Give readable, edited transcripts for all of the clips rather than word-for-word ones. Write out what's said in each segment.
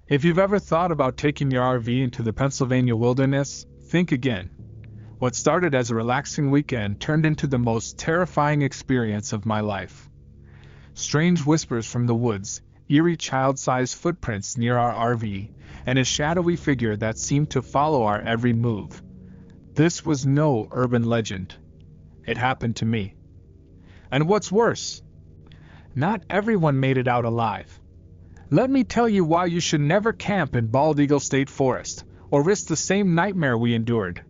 If you've ever thought about taking your RV into the Pennsylvania wilderness, think again. What started as a relaxing weekend turned into the most terrifying experience of my life. Strange whispers from the woods, eerie child-sized footprints near our RV, and a shadowy figure that seemed to follow our every move. This was no urban legend. It happened to me. And what's worse, not everyone made it out alive. Let me tell you why you should never camp in Bald Eagle State Forest, or risk the same nightmare we endured.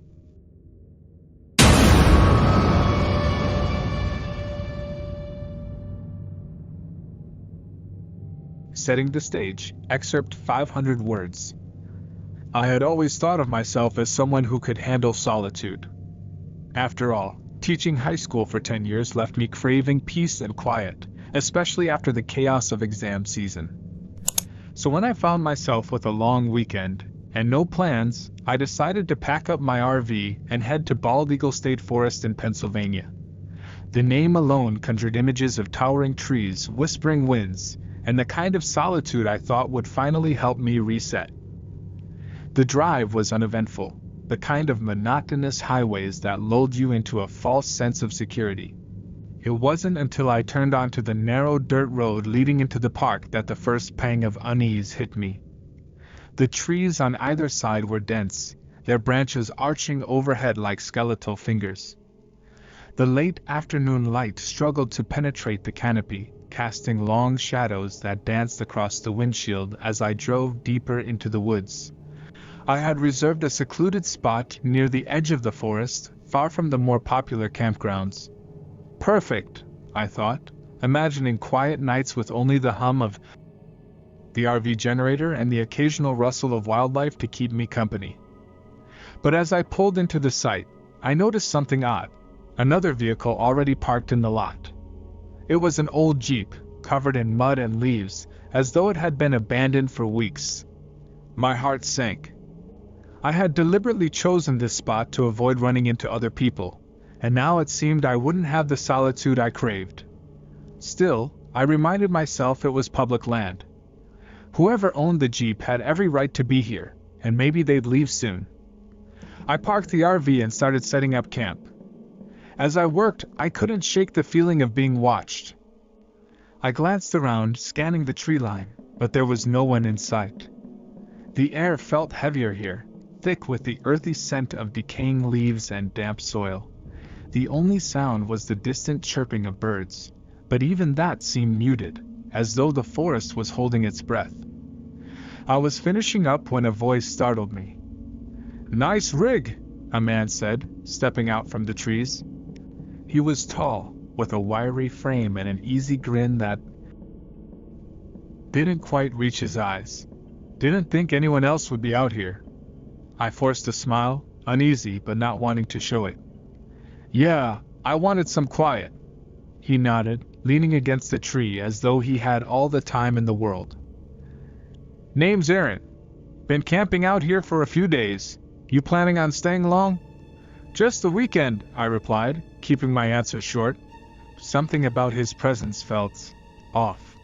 Setting the stage, excerpt 500 words. I had always thought of myself as someone who could handle solitude. After all, teaching high school for 10 years left me craving peace and quiet, especially after the chaos of exam season. So when I found myself with a long weekend, and no plans, I decided to pack up my RV and head to Bald Eagle State Forest in Pennsylvania. The name alone conjured images of towering trees, whispering winds, and the kind of solitude I thought would finally help me reset. The drive was uneventful, the kind of monotonous highways that lulled you into a false sense of security. It wasn't until I turned onto the narrow dirt road leading into the park that the first pang of unease hit me. The trees on either side were dense, their branches arching overhead like skeletal fingers. The late afternoon light struggled to penetrate the canopy, casting long shadows that danced across the windshield as I drove deeper into the woods. I had reserved a secluded spot near the edge of the forest, far from the more popular campgrounds. Perfect, I thought, imagining quiet nights with only the hum of the RV generator and the occasional rustle of wildlife to keep me company. But as I pulled into the site, I noticed something odd. Another vehicle already parked in the lot. It was an old Jeep, covered in mud and leaves, as though it had been abandoned for weeks. My heart sank. I had deliberately chosen this spot to avoid running into other people, and now it seemed I wouldn't have the solitude I craved. Still, I reminded myself it was public land. Whoever owned the Jeep had every right to be here, and maybe they'd leave soon. I parked the RV and started setting up camp. As I worked, I couldn't shake the feeling of being watched. I glanced around, scanning the tree line, but there was no one in sight. The air felt heavier here, thick with the earthy scent of decaying leaves and damp soil. The only sound was the distant chirping of birds, but even that seemed muted, as though the forest was holding its breath. I was finishing up when a voice startled me. "Nice rig," a man said, stepping out from the trees. He was tall, with a wiry frame and an easy grin that didn't quite reach his eyes. Didn't think anyone else would be out here. I forced a smile, uneasy but not wanting to show it. "Yeah, I wanted some quiet." He nodded, leaning against a tree as though he had all the time in the world. "Name's Aaron. Been camping out here for a few days. You planning on staying long?" "Just the weekend," I replied, keeping my answer short. Something about his presence felt off.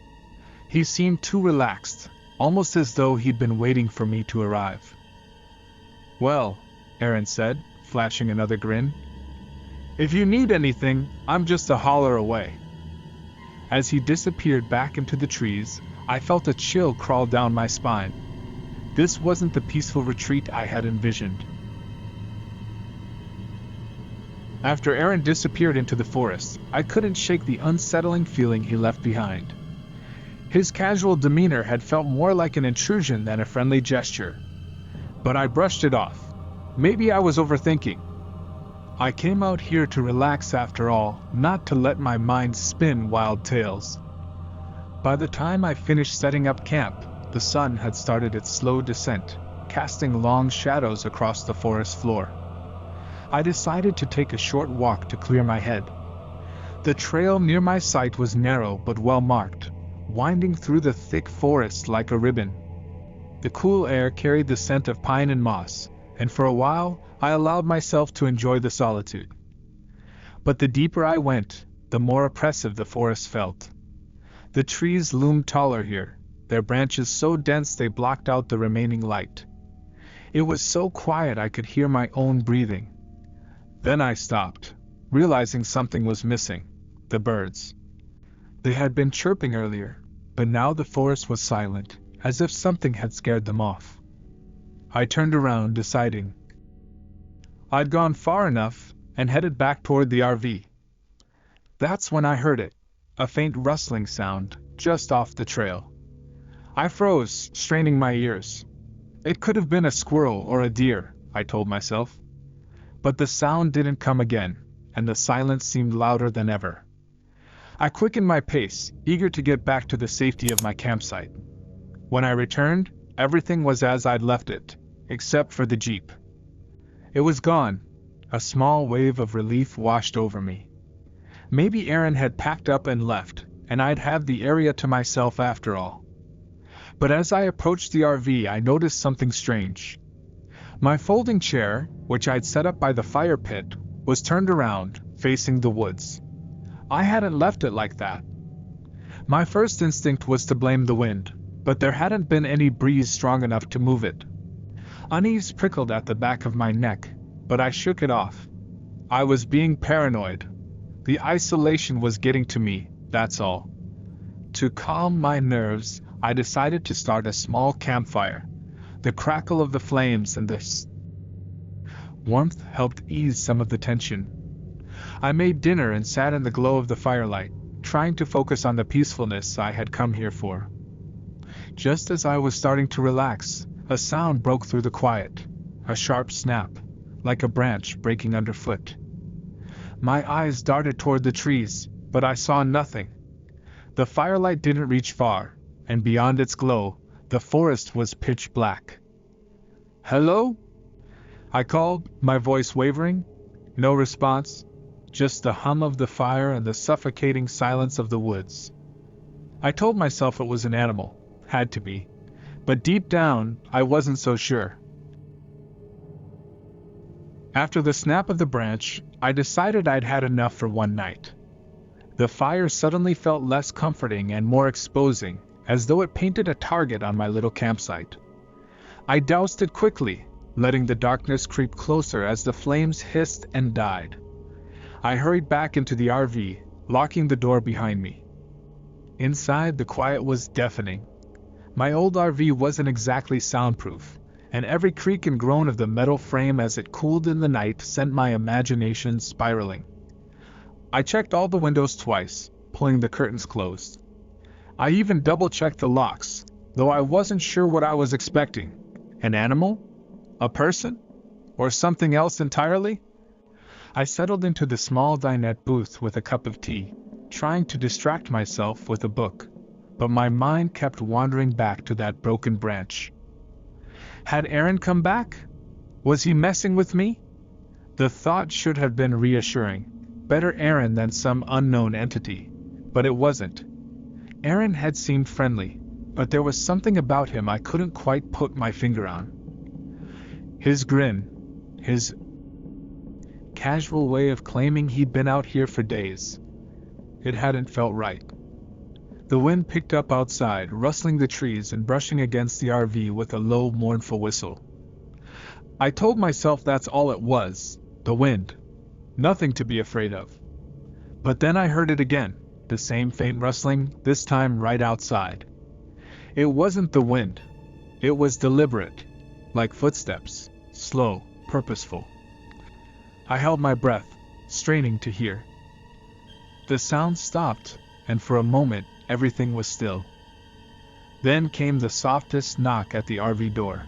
He seemed too relaxed, almost as though he'd been waiting for me to arrive. "Well," Aaron said, flashing another grin, "if you need anything, I'm just a holler away." As he disappeared back into the trees, I felt a chill crawl down my spine. This wasn't the peaceful retreat I had envisioned. After Aaron disappeared into the forest, I couldn't shake the unsettling feeling he left behind. His casual demeanor had felt more like an intrusion than a friendly gesture. But I brushed it off. Maybe I was overthinking. I came out here to relax after all, not to let my mind spin wild tales. By the time I finished setting up camp, the sun had started its slow descent, casting long shadows across the forest floor. I decided to take a short walk to clear my head. The trail near my site was narrow but well marked, winding through the thick forest like a ribbon. The cool air carried the scent of pine and moss, and for a while I allowed myself to enjoy the solitude. But the deeper I went, the more oppressive the forest felt. The trees loomed taller here, their branches so dense they blocked out the remaining light. It was so quiet I could hear my own breathing. Then I stopped, realizing something was missing: the birds. They had been chirping earlier, but now the forest was silent, as if something had scared them off. I turned around, deciding I'd gone far enough, and headed back toward the RV. That's when I heard it, a faint rustling sound, just off the trail. I froze, straining my ears. It could have been a squirrel or a deer, I told myself. But the sound didn't come again, and the silence seemed louder than ever. I quickened my pace, eager to get back to the safety of my campsite. When I returned, everything was as I'd left it, except for the Jeep. It was gone. A small wave of relief washed over me. Maybe Aaron had packed up and left, and I'd have the area to myself after all. But as I approached the RV, I noticed something strange. My folding chair, which I'd set up by the fire pit, was turned around, facing the woods. I hadn't left it like that. My first instinct was to blame the wind, but there hadn't been any breeze strong enough to move it. Unease prickled at the back of my neck, but I shook it off. I was being paranoid. The isolation was getting to me, that's all. To calm my nerves, I decided to start a small campfire. The crackle of the flames and the warmth helped ease some of the tension. I made dinner and sat in the glow of the firelight, trying to focus on the peacefulness I had come here for. Just as I was starting to relax, a sound broke through the quiet, a sharp snap, like a branch breaking underfoot. My eyes darted toward the trees, but I saw nothing. The firelight didn't reach far, and beyond its glow, the forest was pitch black. "Hello?" I called, my voice wavering. No response, just the hum of the fire and the suffocating silence of the woods. I told myself it was an animal, had to be, but deep down, I wasn't so sure. After the snap of the branch, I decided I'd had enough for one night. The fire suddenly felt less comforting and more exposing, as though it painted a target on my little campsite. I doused it quickly, letting the darkness creep closer as the flames hissed and died. I hurried back into the RV, locking the door behind me. Inside, the quiet was deafening. My old RV wasn't exactly soundproof, and every creak and groan of the metal frame as it cooled in the night sent my imagination spiraling. I checked all the windows twice, pulling the curtains closed. I even double-checked the locks, though I wasn't sure what I was expecting. An animal? A person? Or something else entirely? I settled into the small dinette booth with a cup of tea, trying to distract myself with a book, but my mind kept wandering back to that broken branch. Had Aaron come back? Was he messing with me? The thought should have been reassuring. Better Aaron than some unknown entity, but it wasn't. Aaron had seemed friendly, but there was something about him I couldn't quite put my finger on. His grin, his casual way of claiming he'd been out here for days. It hadn't felt right. The wind picked up outside, rustling the trees and brushing against the RV with a low, mournful whistle. I told myself that's all it was, the wind. Nothing to be afraid of. But then I heard it again, the same faint rustling, this time right outside. It wasn't the wind. It was deliberate, like footsteps, slow, purposeful. I held my breath, straining to hear. The sound stopped, and for a moment, everything was still. Then came the softest knock at the RV door.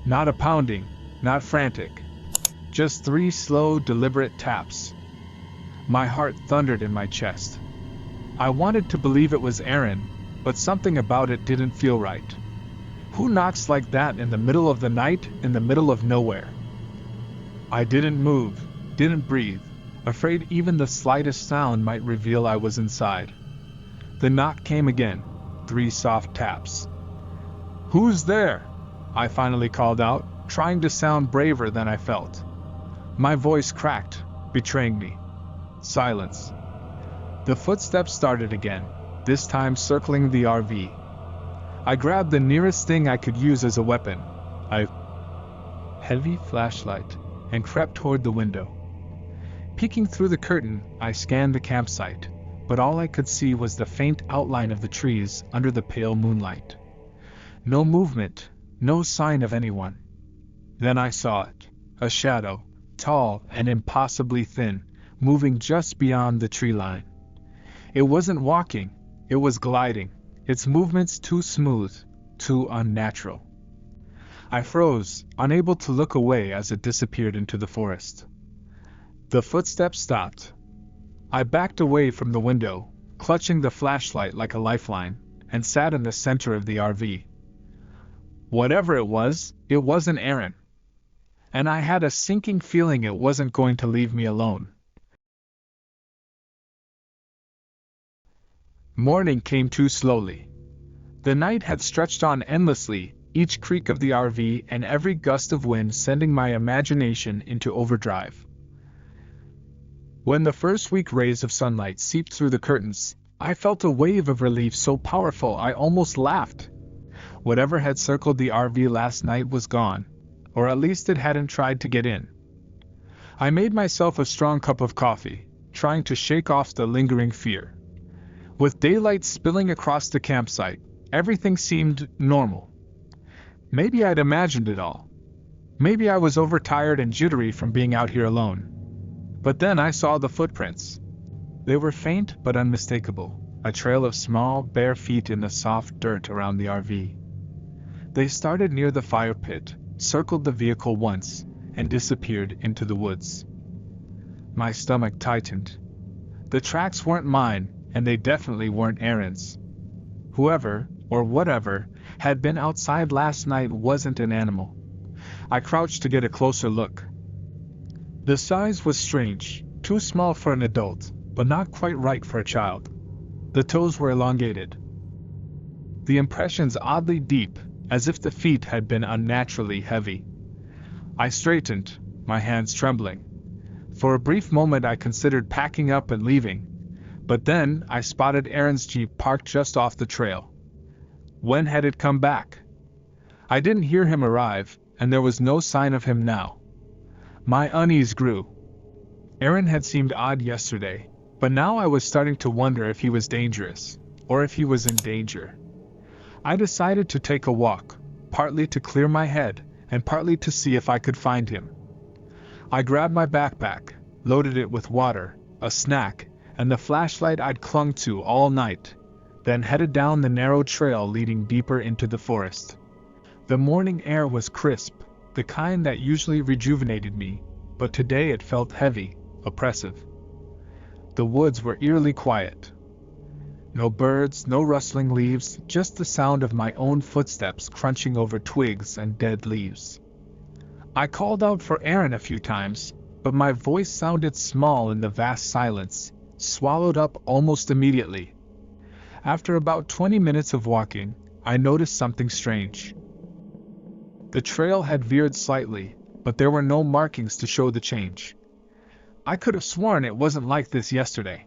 Not a pounding, not frantic. Just 3 slow, deliberate taps. My heart thundered in my chest. I wanted to believe it was Aaron, but something about it didn't feel right. Who knocks like that in the middle of the night, in the middle of nowhere? I didn't move, didn't breathe, afraid even the slightest sound might reveal I was inside. The knock came again, 3 soft taps. "Who's there?" I finally called out, trying to sound braver than I felt. My voice cracked, betraying me. Silence. The footsteps started again, this time circling the RV. I grabbed the nearest thing I could use as a weapon, a heavy flashlight, and crept toward the window. Peeking through the curtain, I scanned the campsite, but all I could see was the faint outline of the trees under the pale moonlight. No movement, no sign of anyone. Then I saw it, a shadow, tall and impossibly thin, moving just beyond the tree line. It wasn't walking, it was gliding, its movements too smooth, too unnatural. I froze, unable to look away as it disappeared into the forest. The footsteps stopped. I backed away from the window, clutching the flashlight like a lifeline, and sat in the center of the RV. Whatever it wasn't Aaron. And I had a sinking feeling it wasn't going to leave me alone. Morning came too slowly. The night had stretched on endlessly, each creak of the RV and every gust of wind sending my imagination into overdrive. When the first weak rays of sunlight seeped through the curtains, I felt a wave of relief so powerful I almost laughed. Whatever had circled the RV last night was gone, or at least it hadn't tried to get in. I made myself a strong cup of coffee, trying to shake off the lingering fear. With daylight spilling across the campsite, everything seemed normal. Maybe I'd imagined it all. Maybe I was overtired and jittery from being out here alone. But then I saw the footprints. They were faint but unmistakable, a trail of small, bare feet in the soft dirt around the RV. They started near the fire pit, circled the vehicle once, and disappeared into the woods. My stomach tightened. The tracks weren't mine, and they definitely weren't Aaron's. Whoever, or whatever, had been outside last night wasn't an animal. I crouched to get a closer look. The size was strange, too small for an adult, but not quite right for a child. The toes were elongated. The impressions oddly deep, as if the feet had been unnaturally heavy. I straightened, my hands trembling. For a brief moment I considered packing up and leaving, but then I spotted Aaron's Jeep parked just off the trail. When had it come back? I didn't hear him arrive, and there was no sign of him now. My unease grew. Aaron had seemed odd yesterday, but now I was starting to wonder if he was dangerous, or if he was in danger. I decided to take a walk, partly to clear my head, and partly to see if I could find him. I grabbed my backpack, loaded it with water, a snack, and the flashlight I'd clung to all night, then headed down the narrow trail leading deeper into the forest. The morning air was crisp, the kind that usually rejuvenated me, but today it felt heavy, oppressive. The woods were eerily quiet. No birds, no rustling leaves, just the sound of my own footsteps crunching over twigs and dead leaves. I called out for Aaron a few times, but my voice sounded small in the vast silence, swallowed up almost immediately. After about 20 minutes of walking, I noticed something strange. The trail had veered slightly, but there were no markings to show the change. I could have sworn it wasn't like this yesterday.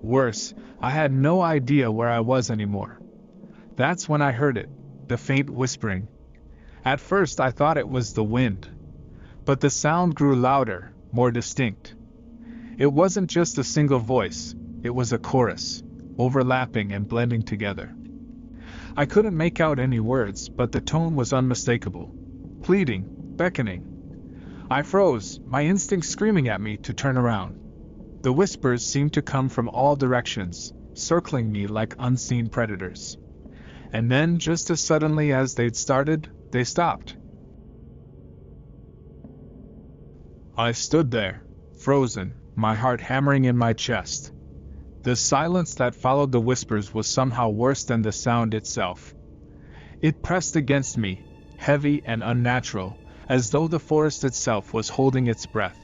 Worse, I had no idea where I was anymore. That's when I heard it, the faint whispering. At first I thought it was the wind. But the sound grew louder, more distinct. It wasn't just a single voice, it was a chorus, overlapping and blending together. I couldn't make out any words, but the tone was unmistakable. Pleading, beckoning. I froze, my instinct screaming at me to turn around. The whispers seemed to come from all directions, circling me like unseen predators. And then, just as suddenly as they'd started, they stopped. I stood there, frozen, my heart hammering in my chest. The silence that followed the whispers was somehow worse than the sound itself. It pressed against me, heavy and unnatural, as though the forest itself was holding its breath.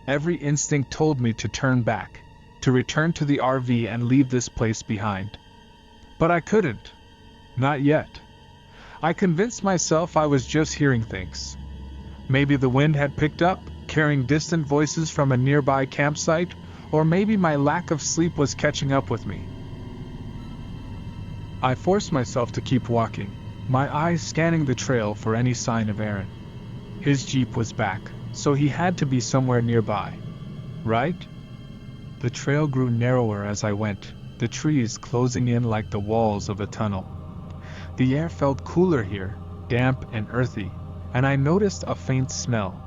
Every instinct told me to turn back, to return to the RV and leave this place behind. But I couldn't. Not yet. I convinced myself I was just hearing things. Maybe the wind had picked up, carrying distant voices from a nearby campsite, or maybe my lack of sleep was catching up with me. I forced myself to keep walking, my eyes scanning the trail for any sign of Aaron. His jeep was back, so he had to be somewhere nearby. Right? The trail grew narrower as I went, the trees closing in like the walls of a tunnel. The air felt cooler here, damp and earthy, and I noticed a faint smell.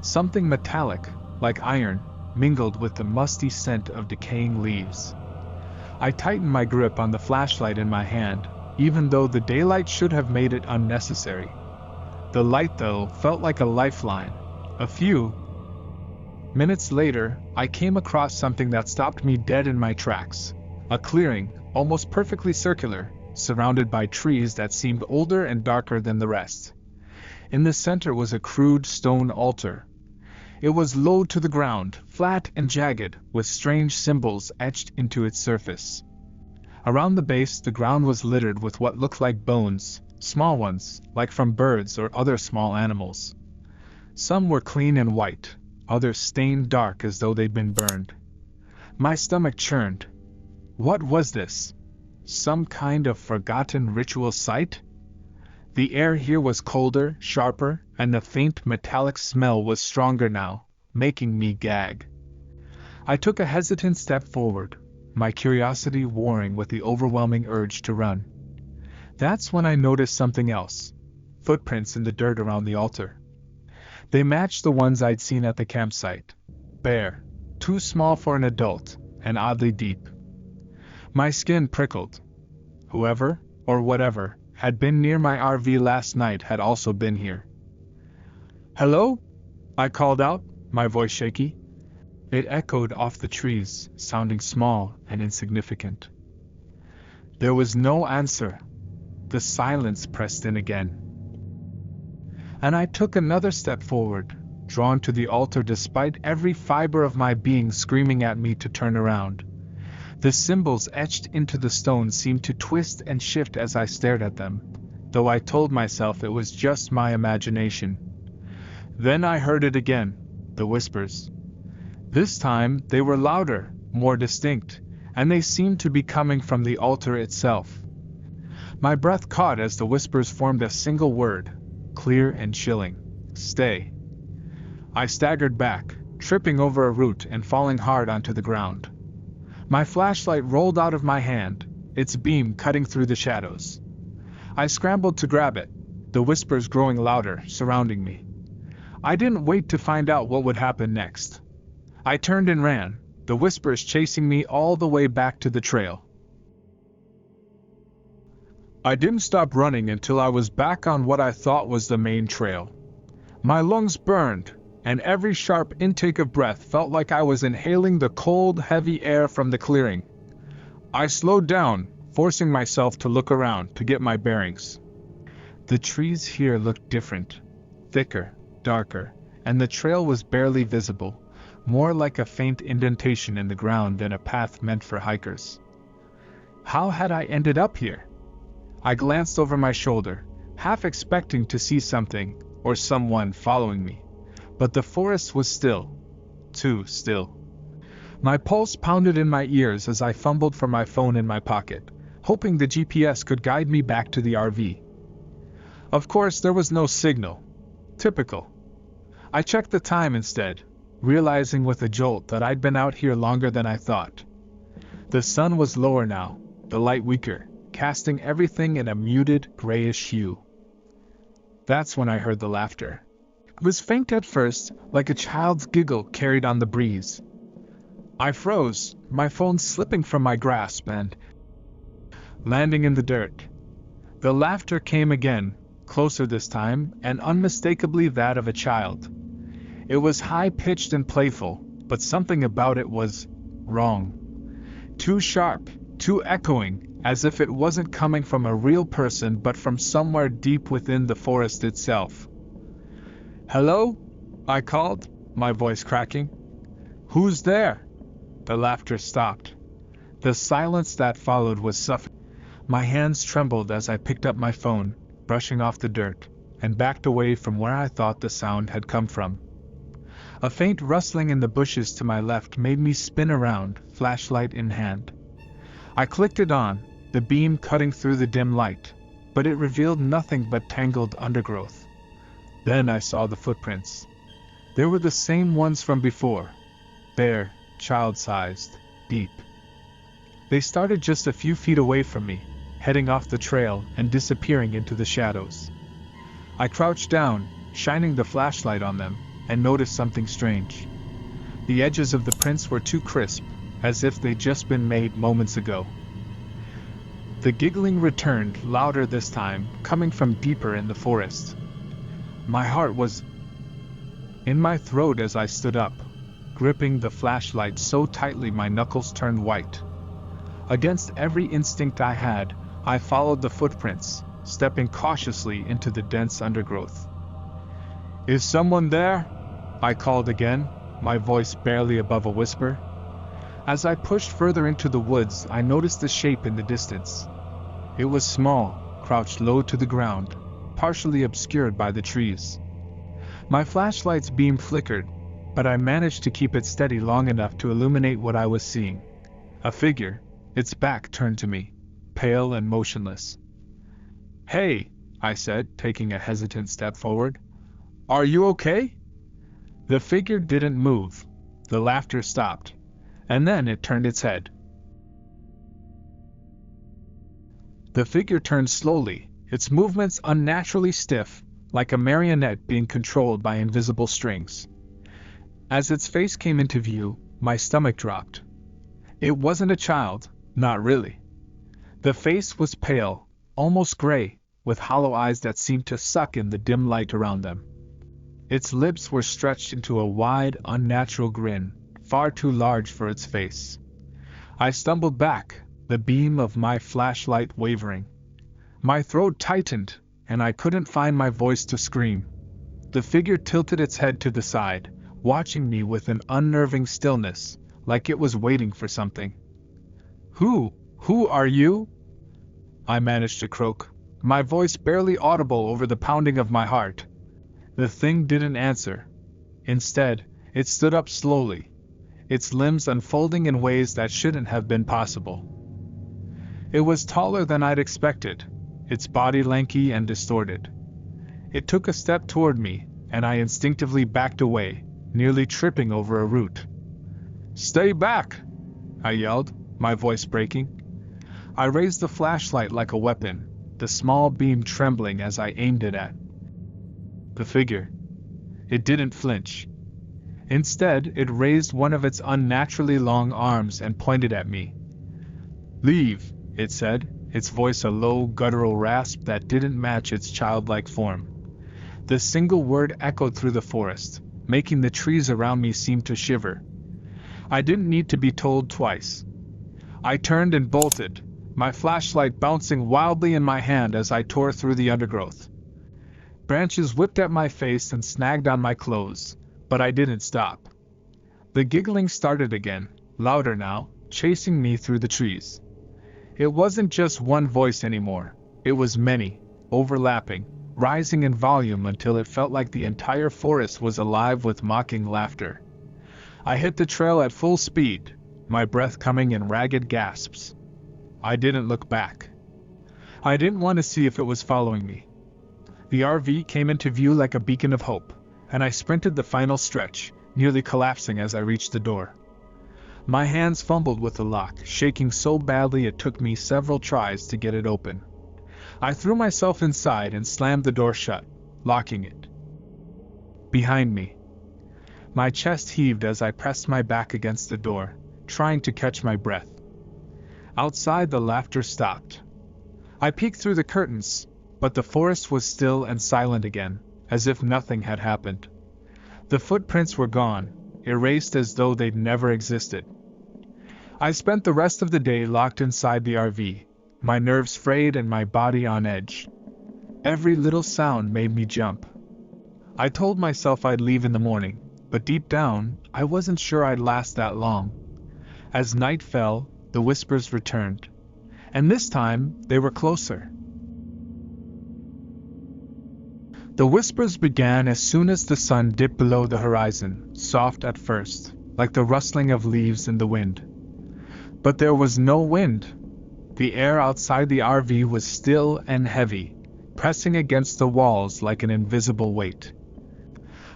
Something metallic, like iron, mingled with the musty scent of decaying leaves. I tightened my grip on the flashlight in my hand, even though the daylight should have made it unnecessary. The light, though, felt like a lifeline. A few minutes later, I came across something that stopped me dead in my tracks. A clearing, almost perfectly circular, surrounded by trees that seemed older and darker than the rest. In the center was a crude stone altar. It was low to the ground, flat and jagged, with strange symbols etched into its surface. Around the base, the ground was littered with what looked like bones, small ones, like from birds or other small animals. Some were clean and white, others stained dark as though they'd been burned. My stomach churned. What was this? Some kind of forgotten ritual site? The air here was colder, sharper, and the faint metallic smell was stronger now, making me gag. I took a hesitant step forward, my curiosity warring with the overwhelming urge to run. That's when I noticed something else. Footprints in the dirt around the altar. They matched the ones I'd seen at the campsite. Bare, too small for an adult, and oddly deep. My skin prickled. Whoever, or whatever, had been near my RV last night had also been here. "Hello?" I called out, my voice shaky. It echoed off the trees, sounding small and insignificant. There was no answer. The silence pressed in again. And I took another step forward, drawn to the altar despite every fiber of my being screaming at me to turn around. The symbols etched into the stone seemed to twist and shift as I stared at them, though I told myself it was just my imagination. Then I heard it again, the whispers. This time they were louder, more distinct, and they seemed to be coming from the altar itself. My breath caught as the whispers formed a single word, clear and chilling. Stay. I staggered back, tripping over a root and falling hard onto the ground. My flashlight rolled out of my hand, its beam cutting through the shadows. I scrambled to grab it, the whispers growing louder, surrounding me. I didn't wait to find out what would happen next. I turned and ran, the whispers chasing me all the way back to the trail. I didn't stop running until I was back on what I thought was the main trail. My lungs burned, and every sharp intake of breath felt like I was inhaling the cold, heavy air from the clearing. I slowed down, forcing myself to look around to get my bearings. The trees here looked different, thicker, darker, and the trail was barely visible, more like a faint indentation in the ground than a path meant for hikers. How had I ended up here? I glanced over my shoulder, half expecting to see something, or someone following me. But the forest was still. Too still. My pulse pounded in my ears as I fumbled for my phone in my pocket, hoping the GPS could guide me back to the RV. Of course, there was no signal. Typical. I checked the time instead, realizing with a jolt that I'd been out here longer than I thought. The sun was lower now, the light weaker, casting everything in a muted, grayish hue. That's when I heard the laughter. It was faint at first, like a child's giggle carried on the breeze. I froze, my phone slipping from my grasp and landing in the dirt. The laughter came again, closer this time, and unmistakably that of a child. It was high-pitched and playful, but something about it was wrong. Too sharp, too echoing, as if it wasn't coming from a real person but from somewhere deep within the forest itself. "Hello?" I called, my voice cracking. "Who's there?" The laughter stopped. The silence that followed was suffocating. My hands trembled as I picked up my phone, brushing off the dirt, and backed away from where I thought the sound had come from. A faint rustling in the bushes to my left made me spin around, flashlight in hand. I clicked it on, the beam cutting through the dim light, but it revealed nothing but tangled undergrowth. Then I saw the footprints. They were the same ones from before, bare, child-sized, deep. They started just a few feet away from me, heading off the trail and disappearing into the shadows. I crouched down, shining the flashlight on them, and noticed something strange. The edges of the prints were too crisp, as if they'd just been made moments ago. The giggling returned, louder this time, coming from deeper in the forest. My heart was in my throat as I stood up, gripping the flashlight so tightly my knuckles turned white. Against every instinct I had, I followed the footprints, stepping cautiously into the dense undergrowth. "Is someone there?" I called again, my voice barely above a whisper. As I pushed further into the woods, I noticed a shape in the distance. It was small, crouched low to the ground, partially obscured by the trees. My flashlight's beam flickered, but I managed to keep it steady long enough to illuminate what I was seeing. A figure, its back turned to me, pale and motionless. "Hey," I said, taking a hesitant step forward. "Are you okay?" The figure didn't move. The laughter stopped, and then it turned its head. The figure turned slowly, its movements unnaturally stiff, like a marionette being controlled by invisible strings. As its face came into view, my stomach dropped. It wasn't a child, not really. The face was pale, almost gray, with hollow eyes that seemed to suck in the dim light around them. Its lips were stretched into a wide, unnatural grin, far too large for its face. I stumbled back, the beam of my flashlight wavering. My throat tightened, and I couldn't find my voice to scream. The figure tilted its head to the side, watching me with an unnerving stillness, like it was waiting for something. Who are you?" I managed to croak, my voice barely audible over the pounding of my heart. The thing didn't answer. Instead, it stood up slowly, its limbs unfolding in ways that shouldn't have been possible. It was taller than I'd expected, its body lanky and distorted. It took a step toward me, and I instinctively backed away, nearly tripping over a root. "Stay back!" I yelled, my voice breaking. I raised the flashlight like a weapon, the small beam trembling as I aimed it at the figure. It didn't flinch. Instead, it raised one of its unnaturally long arms and pointed at me. "Leave," it said, its voice a low, guttural rasp that didn't match its childlike form. The single word echoed through the forest, making the trees around me seem to shiver. I didn't need to be told twice. I turned and bolted, my flashlight bouncing wildly in my hand as I tore through the undergrowth. Branches whipped at my face and snagged on my clothes, but I didn't stop. The giggling started again, louder now, chasing me through the trees. It wasn't just one voice anymore, it was many, overlapping, rising in volume until it felt like the entire forest was alive with mocking laughter. I hit the trail at full speed, my breath coming in ragged gasps. I didn't look back. I didn't want to see if it was following me. The RV came into view like a beacon of hope, and I sprinted the final stretch, nearly collapsing as I reached the door. My hands fumbled with the lock, shaking so badly it took me several tries to get it open. I threw myself inside and slammed the door shut, locking it behind me. My chest heaved as I pressed my back against the door, trying to catch my breath. Outside, the laughter stopped. I peeked through the curtains, but the forest was still and silent again, as if nothing had happened. The footprints were gone, erased as though they'd never existed. I spent the rest of the day locked inside the RV, my nerves frayed and my body on edge. Every little sound made me jump. I told myself I'd leave in the morning, but deep down, I wasn't sure I'd last that long. As night fell, the whispers returned, and this time they were closer. The whispers began as soon as the sun dipped below the horizon, soft at first, like the rustling of leaves in the wind. But there was no wind. The air outside the RV was still and heavy, pressing against the walls like an invisible weight.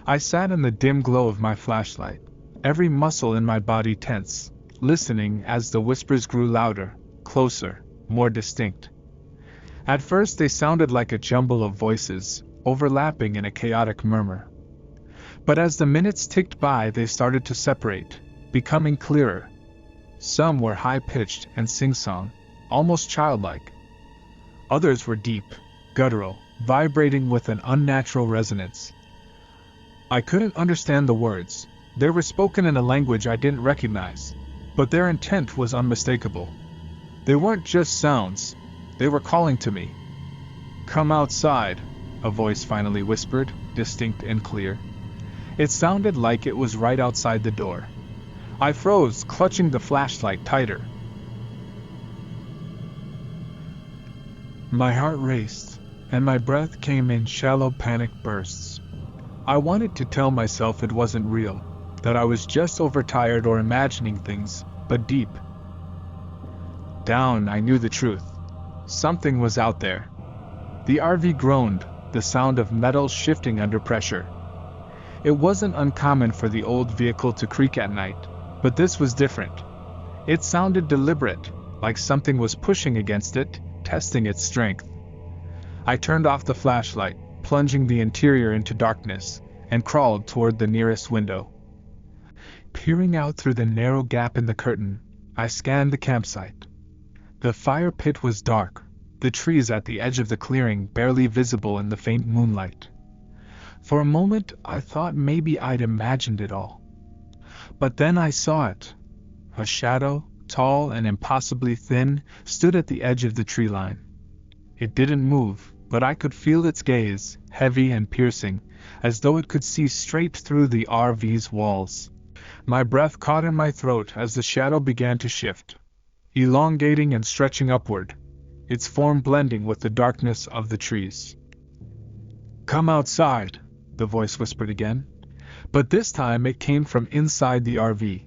I sat in the dim glow of my flashlight, every muscle in my body tense, listening as the whispers grew louder, closer, more distinct. At first they sounded like a jumble of voices, overlapping in a chaotic murmur. But as the minutes ticked by, they started to separate, becoming clearer. Some were high-pitched and sing-song, almost childlike. Others were deep, guttural, vibrating with an unnatural resonance. I couldn't understand the words. They were spoken in a language I didn't recognize, but their intent was unmistakable. They weren't just sounds, they were calling to me. "Come outside," a voice finally whispered, distinct and clear. It sounded like it was right outside the door. I froze, clutching the flashlight tighter. My heart raced, and my breath came in shallow panic bursts. I wanted to tell myself it wasn't real, that I was just overtired or imagining things, but deep down I knew the truth. Something was out there. The RV groaned, the sound of metal shifting under pressure. It wasn't uncommon for the old vehicle to creak at night, but this was different. It sounded deliberate, like something was pushing against it, testing its strength. I turned off the flashlight, plunging the interior into darkness, and crawled toward the nearest window. Peering out through the narrow gap in the curtain, I scanned the campsite. The fire pit was dark, the trees at the edge of the clearing barely visible in the faint moonlight. For a moment, I thought maybe I'd imagined it all. But then I saw it. A shadow, tall and impossibly thin, stood at the edge of the tree line. It didn't move, but I could feel its gaze, heavy and piercing, as though it could see straight through the RV's walls. My breath caught in my throat as the shadow began to shift, elongating and stretching upward, its form blending with the darkness of the trees. "Come outside," the voice whispered again, but this time it came from inside the RV.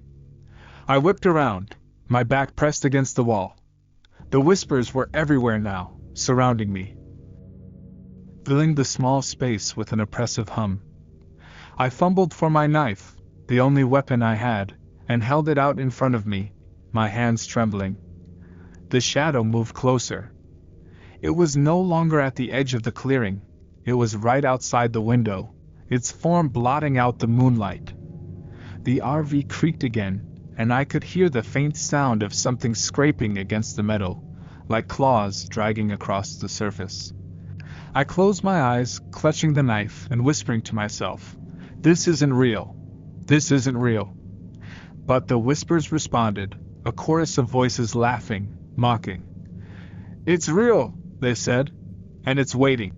I whipped around, my back pressed against the wall. The whispers were everywhere now, surrounding me, filling the small space with an oppressive hum. I fumbled for my knife, the only weapon I had, and held it out in front of me, my hands trembling. The shadow moved closer. It was no longer at the edge of the clearing, it was right outside the window, its form blotting out the moonlight. The RV creaked again, and I could hear the faint sound of something scraping against the metal, like claws dragging across the surface. I closed my eyes, clutching the knife and whispering to myself, "This isn't real. This isn't real." But the whispers responded, a chorus of voices laughing, mocking. "It's real," they said, "and it's waiting."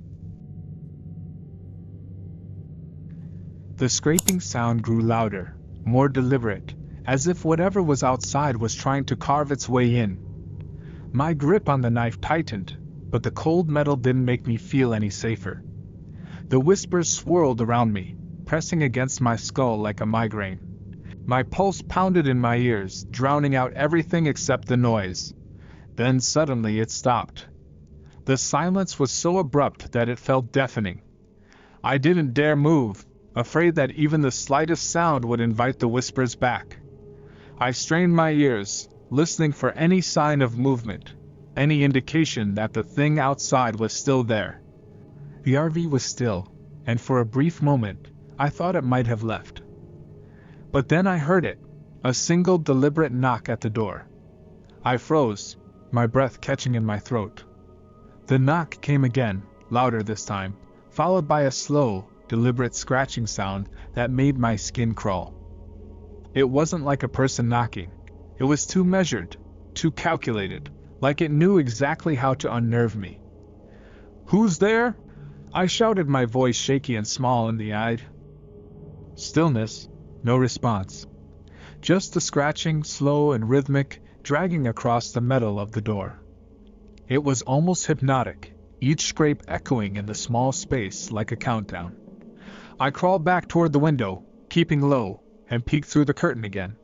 The scraping sound grew louder, more deliberate, as if whatever was outside was trying to carve its way in. My grip on the knife tightened, but the cold metal didn't make me feel any safer. The whispers swirled around me, pressing against my skull like a migraine. My pulse pounded in my ears, drowning out everything except the noise. Then suddenly it stopped. The silence was so abrupt that it felt deafening. I didn't dare move, afraid that even the slightest sound would invite the whispers back. I strained my ears, listening for any sign of movement, any indication that the thing outside was still there. The RV was still, and for a brief moment, I thought it might have left. But then I heard it, a single deliberate knock at the door. I froze, my breath catching in my throat. The knock came again, louder this time, followed by a slow, deliberate scratching sound that made my skin crawl. It wasn't like a person knocking. It was too measured, too calculated, like it knew exactly how to unnerve me. "Who's there?" I shouted, my voice shaky and small in the eye. Stillness, no response. Just the scratching, slow and rhythmic, dragging across the metal of the door. It was almost hypnotic, each scrape echoing in the small space like a countdown. I crawled back toward the window, keeping low, and peeked through the curtain again.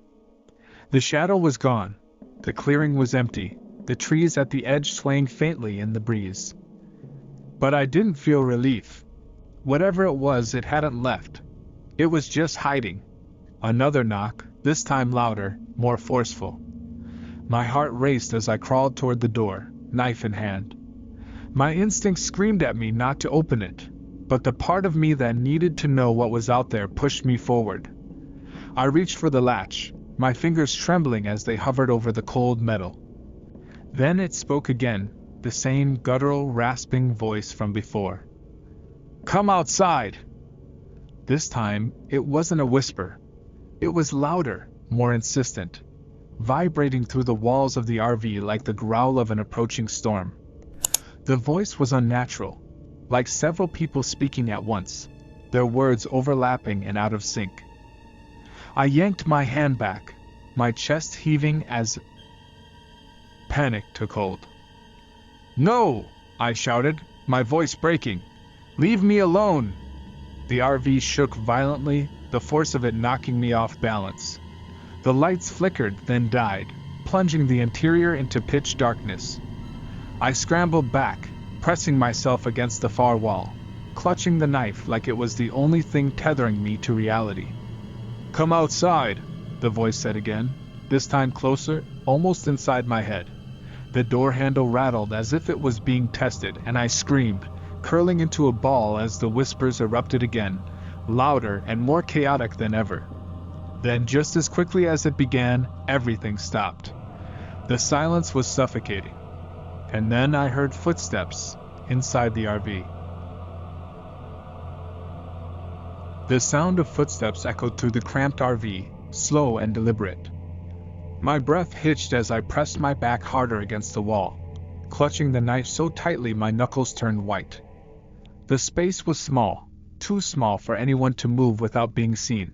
The shadow was gone. The clearing was empty, the trees at the edge swaying faintly in the breeze. But I didn't feel relief. Whatever it was, it hadn't left. It was just hiding. Another knock, this time louder, more forceful. My heart raced as I crawled toward the door, knife in hand. My instincts screamed at me not to open it, but the part of me that needed to know what was out there pushed me forward. I reached for the latch, my fingers trembling as they hovered over the cold metal. Then it spoke again, the same guttural, rasping voice from before. "Come outside!" This time, it wasn't a whisper. It was louder, more insistent, vibrating through the walls of the RV like the growl of an approaching storm. The voice was unnatural, like several people speaking at once, their words overlapping and out of sync. I yanked my hand back, my chest heaving as panic took hold. "No!" I shouted, my voice breaking. "Leave me alone!" The RV shook violently, the force of it knocking me off balance. The lights flickered, then died, plunging the interior into pitch darkness. I scrambled back, pressing myself against the far wall, clutching the knife like it was the only thing tethering me to reality. "Come outside," the voice said again, this time closer, almost inside my head. The door handle rattled as if it was being tested, and I screamed, curling into a ball as the whispers erupted again, louder and more chaotic than ever. Then, just as quickly as it began, everything stopped. The silence was suffocating. And then I heard footsteps inside the RV. The sound of footsteps echoed through the cramped RV, slow and deliberate. My breath hitched as I pressed my back harder against the wall, clutching the knife so tightly my knuckles turned white. The space was small, too small for anyone to move without being seen,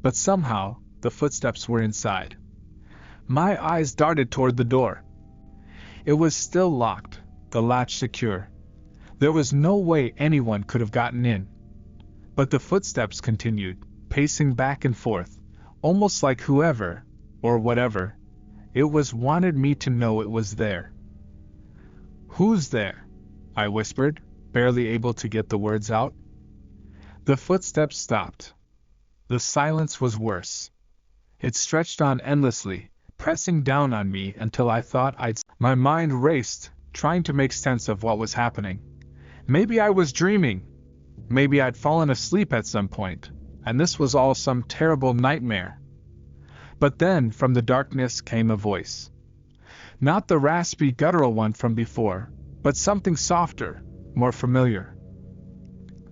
but somehow the footsteps were inside. My eyes darted toward the door. It was still locked, the latch secure. There was no way anyone could have gotten in. But the footsteps continued, pacing back and forth, almost like whoever, or whatever it was, wanted me to know it was there. "Who's there?" I whispered, barely able to get the words out. The footsteps stopped. The silence was worse. It stretched on endlessly, pressing down on me until I thought My mind raced, trying to make sense of what was happening. Maybe I was dreaming. Maybe I'd fallen asleep at some point, and this was all some terrible nightmare. But then, from the darkness came a voice. Not the raspy, guttural one from before, but something softer, more familiar.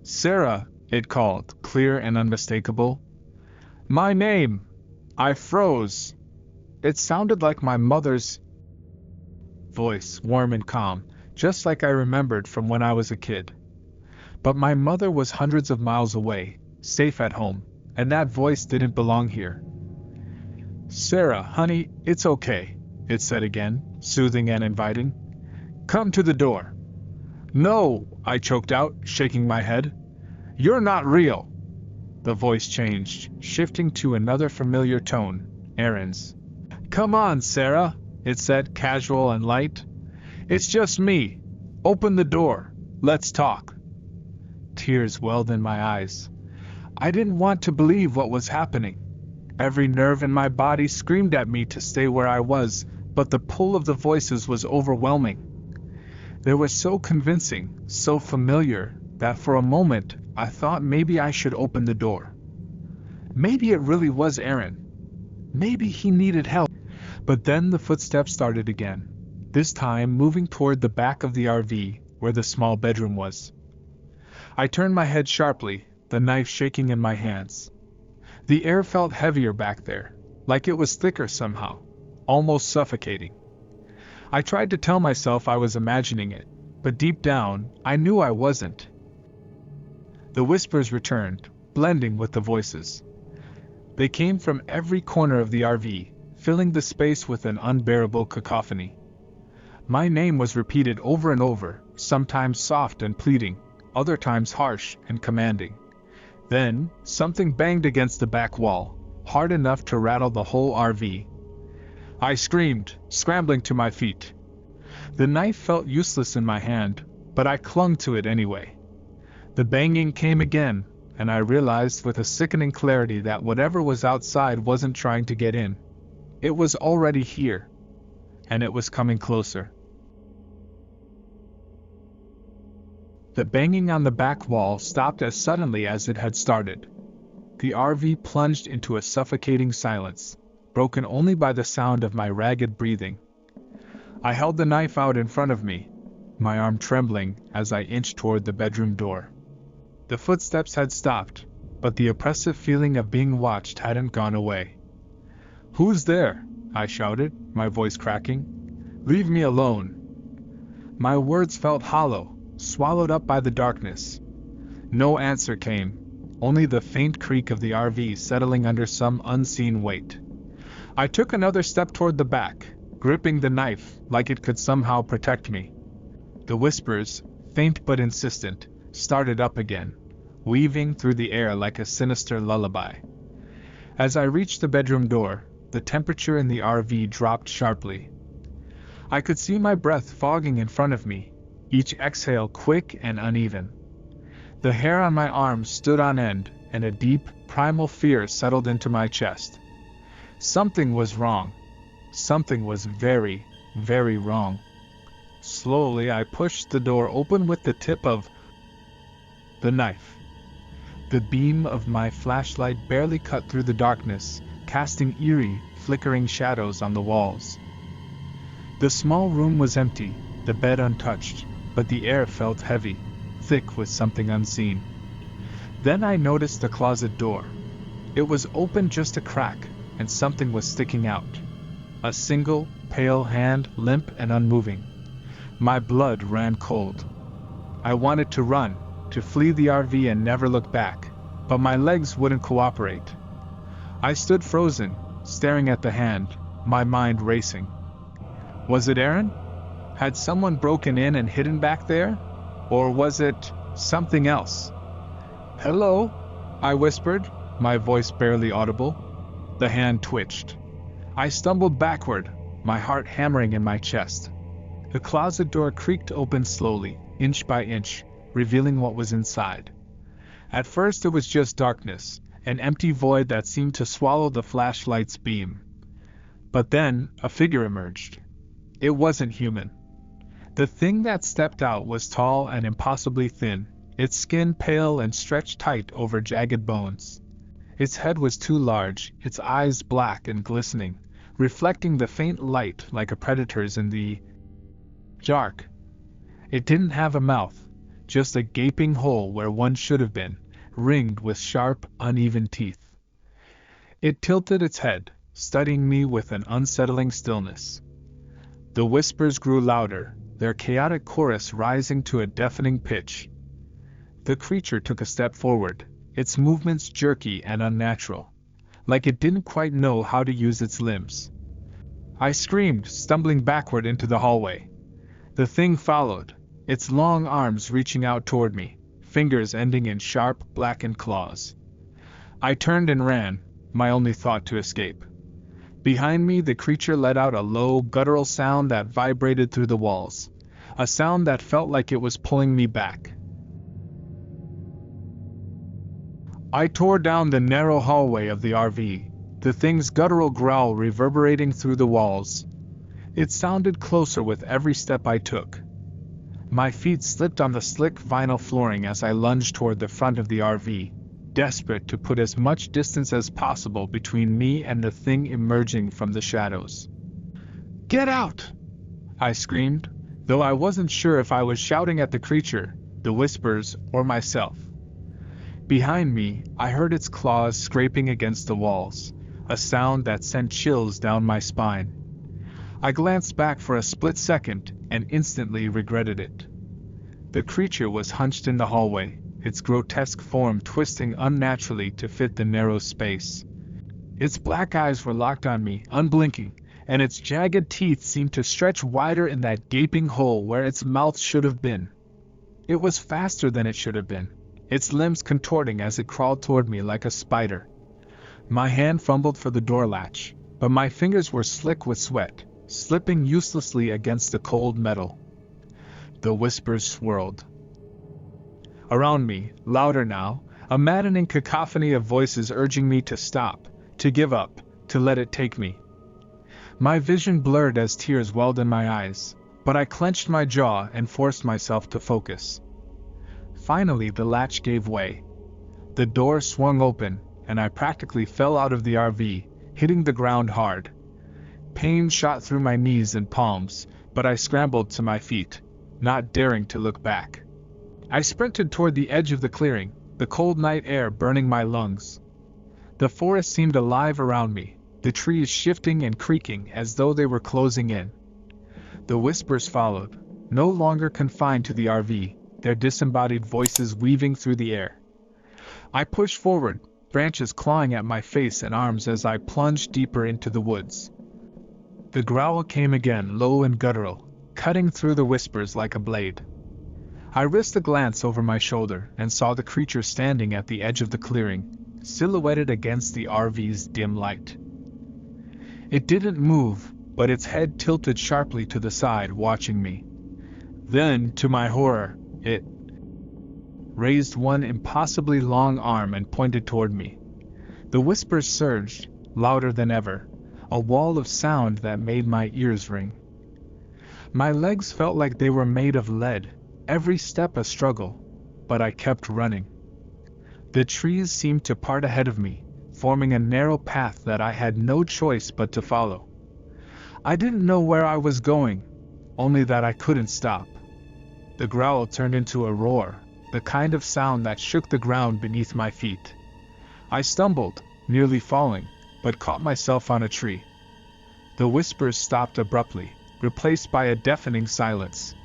"Sarah," it called, clear and unmistakable. My name! I froze. It sounded like my mother's voice, warm and calm, just like I remembered from when I was a kid. But my mother was hundreds of miles away, safe at home, and that voice didn't belong here. "Sarah, honey, it's okay," it said again, soothing and inviting. "Come to the door." "No," I choked out, shaking my head. "You're not real." The voice changed, shifting to another familiar tone, Aaron's. "Come on, Sarah," it said, casual and light. "It's just me. Open the door. Let's talk." Tears welled in my eyes. I didn't want to believe what was happening. Every nerve in my body screamed at me to stay where I was, but the pull of the voices was overwhelming. They were so convincing, so familiar, that for a moment I thought maybe I should open the door. Maybe it really was Aaron. Maybe he needed help. But then the footsteps started again, this time moving toward the back of the RV, where the small bedroom was. I turned my head sharply, the knife shaking in my hands. The air felt heavier back there, like it was thicker somehow, almost suffocating. I tried to tell myself I was imagining it, but deep down, I knew I wasn't. The whispers returned, blending with the voices. They came from every corner of the RV, filling the space with an unbearable cacophony. My name was repeated over and over, sometimes soft and pleading, other times harsh and commanding. Then, something banged against the back wall, hard enough to rattle the whole RV. I screamed, scrambling to my feet. The knife felt useless in my hand, but I clung to it anyway. The banging came again, and I realized with a sickening clarity that whatever was outside wasn't trying to get in. It was already here, and it was coming closer. The banging on the back wall stopped as suddenly as it had started. The RV plunged into a suffocating silence, broken only by the sound of my ragged breathing. I held the knife out in front of me, my arm trembling as I inched toward the bedroom door. The footsteps had stopped, but the oppressive feeling of being watched hadn't gone away. "Who's there?" I shouted, my voice cracking. "Leave me alone." My words felt hollow, swallowed up by the darkness. No answer came, only the faint creak of the RV settling under some unseen weight. I took another step toward the back, gripping the knife like it could somehow protect me. The whispers, faint but insistent, started up again, weaving through the air like a sinister lullaby. As I reached the bedroom door, the temperature in the RV dropped sharply. I could see my breath fogging in front of me, each exhale quick and uneven. The hair on my arms stood on end, and a deep, primal fear settled into my chest. Something was wrong. Something was very, very wrong. Slowly I pushed the door open with the tip of the knife. The beam of my flashlight barely cut through the darkness, casting eerie, flickering shadows on the walls. The small room was empty, the bed untouched, but the air felt heavy, thick with something unseen. Then I noticed the closet door. It was open just a crack, and something was sticking out. A single, pale hand, limp and unmoving. My blood ran cold. I wanted to run, to flee the RV and never look back, but my legs wouldn't cooperate. I stood frozen, staring at the hand, my mind racing. Was it Aaron? Had someone broken in and hidden back there? Or was it something else? "Hello?" I whispered, my voice barely audible. The hand twitched. I stumbled backward, my heart hammering in my chest. The closet door creaked open slowly, inch by inch, revealing what was inside. At first it was just darkness, an empty void that seemed to swallow the flashlight's beam. But then, a figure emerged. It wasn't human. The thing that stepped out was tall and impossibly thin, its skin pale and stretched tight over jagged bones. Its head was too large, its eyes black and glistening, reflecting the faint light like a predator's in the dark. It didn't have a mouth, just a gaping hole where one should have been, ringed with sharp, uneven teeth. It tilted its head, studying me with an unsettling stillness. The whispers grew louder, their chaotic chorus rising to a deafening pitch. The creature took a step forward, its movements jerky and unnatural, like it didn't quite know how to use its limbs. I screamed, stumbling backward into the hallway. The thing followed, its long arms reaching out toward me, fingers ending in sharp, blackened claws. I turned and ran, my only thought to escape. Behind me, the creature let out a low, guttural sound that vibrated through the walls, a sound that felt like it was pulling me back. I tore down the narrow hallway of the RV, the thing's guttural growl reverberating through the walls. It sounded closer with every step I took. My feet slipped on the slick vinyl flooring as I lunged toward the front of the RV, desperate to put as much distance as possible between me and the thing emerging from the shadows. "Get out!" I screamed, though I wasn't sure if I was shouting at the creature, the whispers, or myself. Behind me, I heard its claws scraping against the walls, a sound that sent chills down my spine. I glanced back for a split second and instantly regretted it. The creature was hunched in the hallway, its grotesque form twisting unnaturally to fit the narrow space. Its black eyes were locked on me, unblinking, and its jagged teeth seemed to stretch wider in that gaping hole where its mouth should have been. It was faster than it should have been, its limbs contorting as it crawled toward me like a spider. My hand fumbled for the door latch, but my fingers were slick with sweat, slipping uselessly against the cold metal. The whispers swirled around me, louder now, a maddening cacophony of voices urging me to stop, to give up, to let it take me. My vision blurred as tears welled in my eyes, but I clenched my jaw and forced myself to focus. Finally, the latch gave way. The door swung open, and I practically fell out of the RV, hitting the ground hard. Pain shot through my knees and palms, but I scrambled to my feet, not daring to look back. I sprinted toward the edge of the clearing, the cold night air burning my lungs. The forest seemed alive around me, the trees shifting and creaking as though they were closing in. The whispers followed, no longer confined to the RV, their disembodied voices weaving through the air. I pushed forward, branches clawing at my face and arms as I plunged deeper into the woods. The growl came again, low and guttural, cutting through the whispers like a blade. I risked a glance over my shoulder and saw the creature standing at the edge of the clearing, silhouetted against the RV's dim light. It didn't move, but its head tilted sharply to the side, watching me. Then, to my horror, it raised one impossibly long arm and pointed toward me. The whispers surged, louder than ever, a wall of sound that made my ears ring. My legs felt like they were made of lead, every step a struggle, but I kept running. The trees seemed to part ahead of me, forming a narrow path that I had no choice but to follow. I didn't know where I was going, only that I couldn't stop. The growl turned into a roar, the kind of sound that shook the ground beneath my feet. I stumbled, nearly falling, but caught myself on a tree. The whispers stopped abruptly, replaced by a deafening silence.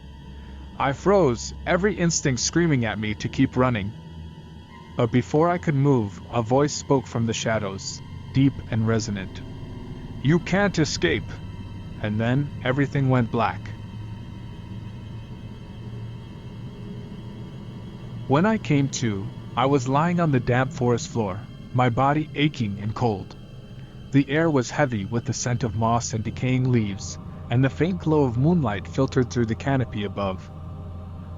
I froze, every instinct screaming at me to keep running. But before I could move, a voice spoke from the shadows, deep and resonant. "You can't escape!" And then, everything went black. When I came to, I was lying on the damp forest floor, my body aching and cold. The air was heavy with the scent of moss and decaying leaves, and the faint glow of moonlight filtered through the canopy above.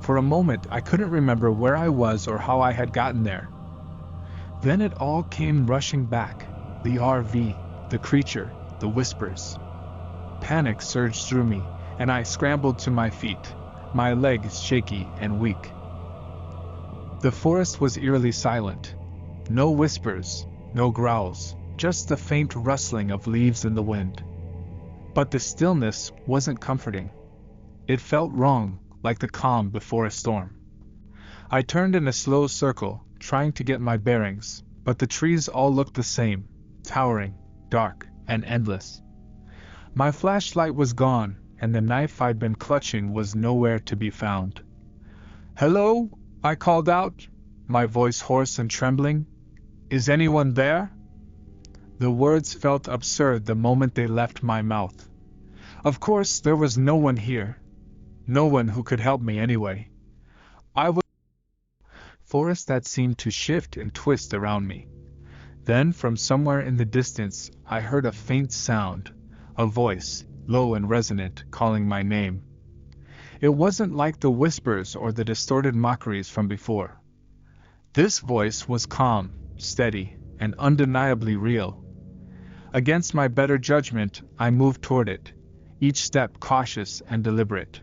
For a moment I couldn't remember where I was or how I had gotten there. Then it all came rushing back, the RV, the creature, the whispers. Panic surged through me, and I scrambled to my feet, my legs shaky and weak. The forest was eerily silent. No whispers, no growls, just the faint rustling of leaves in the wind. But the stillness wasn't comforting. It felt wrong, like the calm before a storm. I turned in a slow circle, trying to get my bearings, but the trees all looked the same, towering, dark, and endless. My flashlight was gone, and the knife I'd been clutching was nowhere to be found. "Hello?" I called out, my voice hoarse and trembling. "Is anyone there?" The words felt absurd the moment they left my mouth. Of course, there was no one here. No one who could help me anyway. I was forest that seemed to shift and twist around me. Then, from somewhere in the distance, I heard a faint sound, a voice, low and resonant, calling my name. It wasn't like the whispers or the distorted mockeries from before. This voice was calm, steady, and undeniably real. Against my better judgment, I moved toward it, each step cautious and deliberate.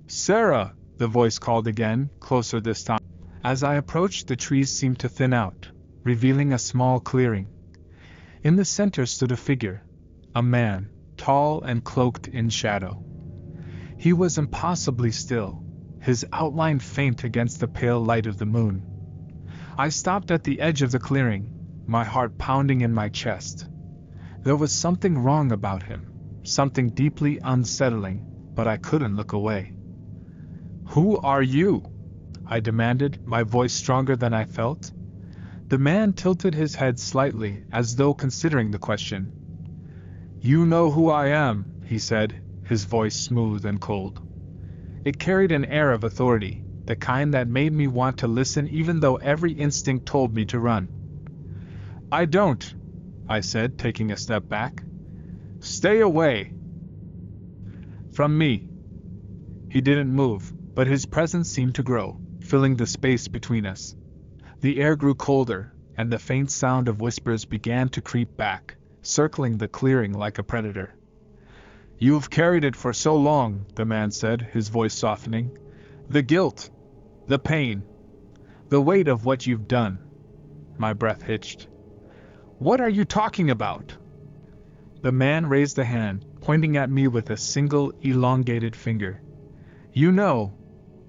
"Sarah!" the voice called again, closer this time. As I approached, the trees seemed to thin out, revealing a small clearing. In the center stood a figure, a man, tall and cloaked in shadow. He was impossibly still, his outline faint against the pale light of the moon. I stopped at the edge of the clearing, my heart pounding in my chest. There was something wrong about him, something deeply unsettling, but I couldn't look away. "Who are you?" I demanded, my voice stronger than I felt. The man tilted his head slightly, as though considering the question. "You know who I am," he said, his voice smooth and cold. It carried an air of authority, the kind that made me want to listen even though every instinct told me to run. "I don't," I said, taking a step back. "Stay away." From me. He didn't move, but his presence seemed to grow, filling the space between us. The air grew colder, and the faint sound of whispers began to creep back, circling the clearing like a predator. "You've carried it for so long," the man said, his voice softening. "The guilt, the pain, the weight of what you've done." My breath hitched. "What are you talking about?" The man raised a hand, pointing at me with a single elongated finger. "You know,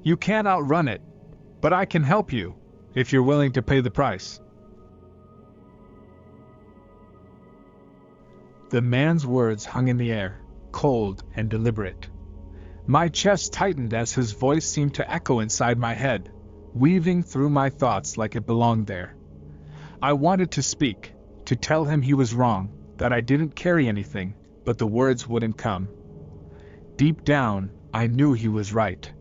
you can't outrun it, but I can help you, if you're willing to pay the price." The man's words hung in the air, cold and deliberate. My chest tightened as his voice seemed to echo inside my head, weaving through my thoughts like it belonged there. I wanted to speak, to tell him he was wrong, that I didn't carry anything, but the words wouldn't come. Deep down, I knew he was right.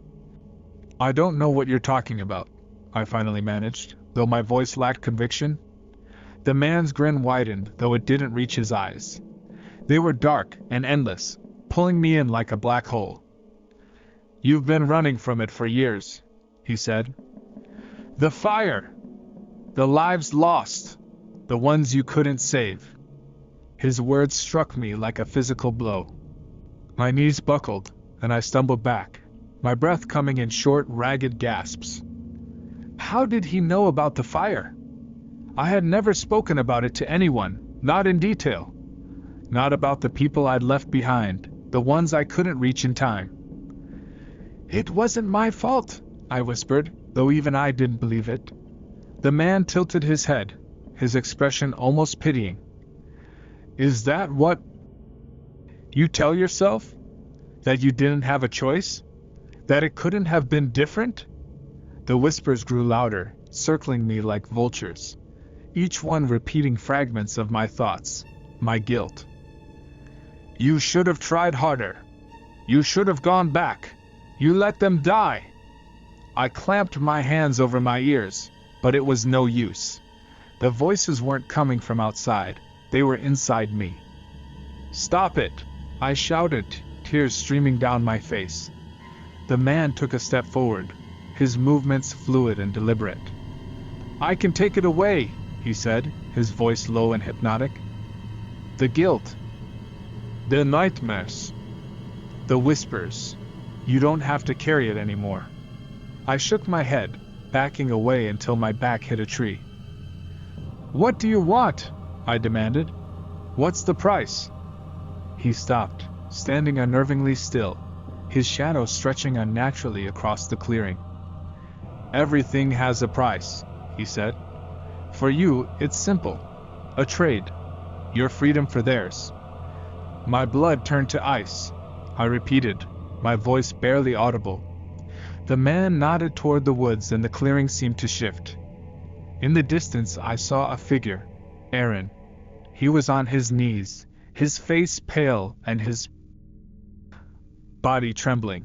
"I don't know what you're talking about," I finally managed, though my voice lacked conviction. The man's grin widened, though it didn't reach his eyes. They were dark and endless, pulling me in like a black hole. "You've been running from it for years," he said. "The fire, the lives lost, the ones you couldn't save." His words struck me like a physical blow. My knees buckled, and I stumbled back, my breath coming in short, ragged gasps. How did he know about the fire? I had never spoken about it to anyone, not in detail. Not about the people I'd left behind, the ones I couldn't reach in time. "It wasn't my fault," I whispered, though even I didn't believe it. The man tilted his head, his expression almost pitying. "Is that what you tell yourself? That you didn't have a choice? That it couldn't have been different?" The whispers grew louder, circling me like vultures, each one repeating fragments of my thoughts, my guilt. "You should have tried harder. You should have gone back. You let them die." I clamped my hands over my ears, but it was no use. The voices weren't coming from outside, they were inside me. "Stop it!" I shouted, tears streaming down my face. The man took a step forward, his movements fluid and deliberate. "I can take it away," he said, his voice low and hypnotic. "The guilt, the nightmares, the whispers. You don't have to carry it anymore." I shook my head, backing away until my back hit a tree. "What do you want?" I demanded. "What's the price?" He stopped, standing unnervingly still, his shadow stretching unnaturally across the clearing. "Everything has a price," he said. "For you, it's simple. A trade. Your freedom for theirs." My blood turned to ice. I repeated, my voice barely audible. The man nodded toward the woods and the clearing seemed to shift. In the distance I saw a figure, Aaron. He was on his knees, his face pale and his body trembling.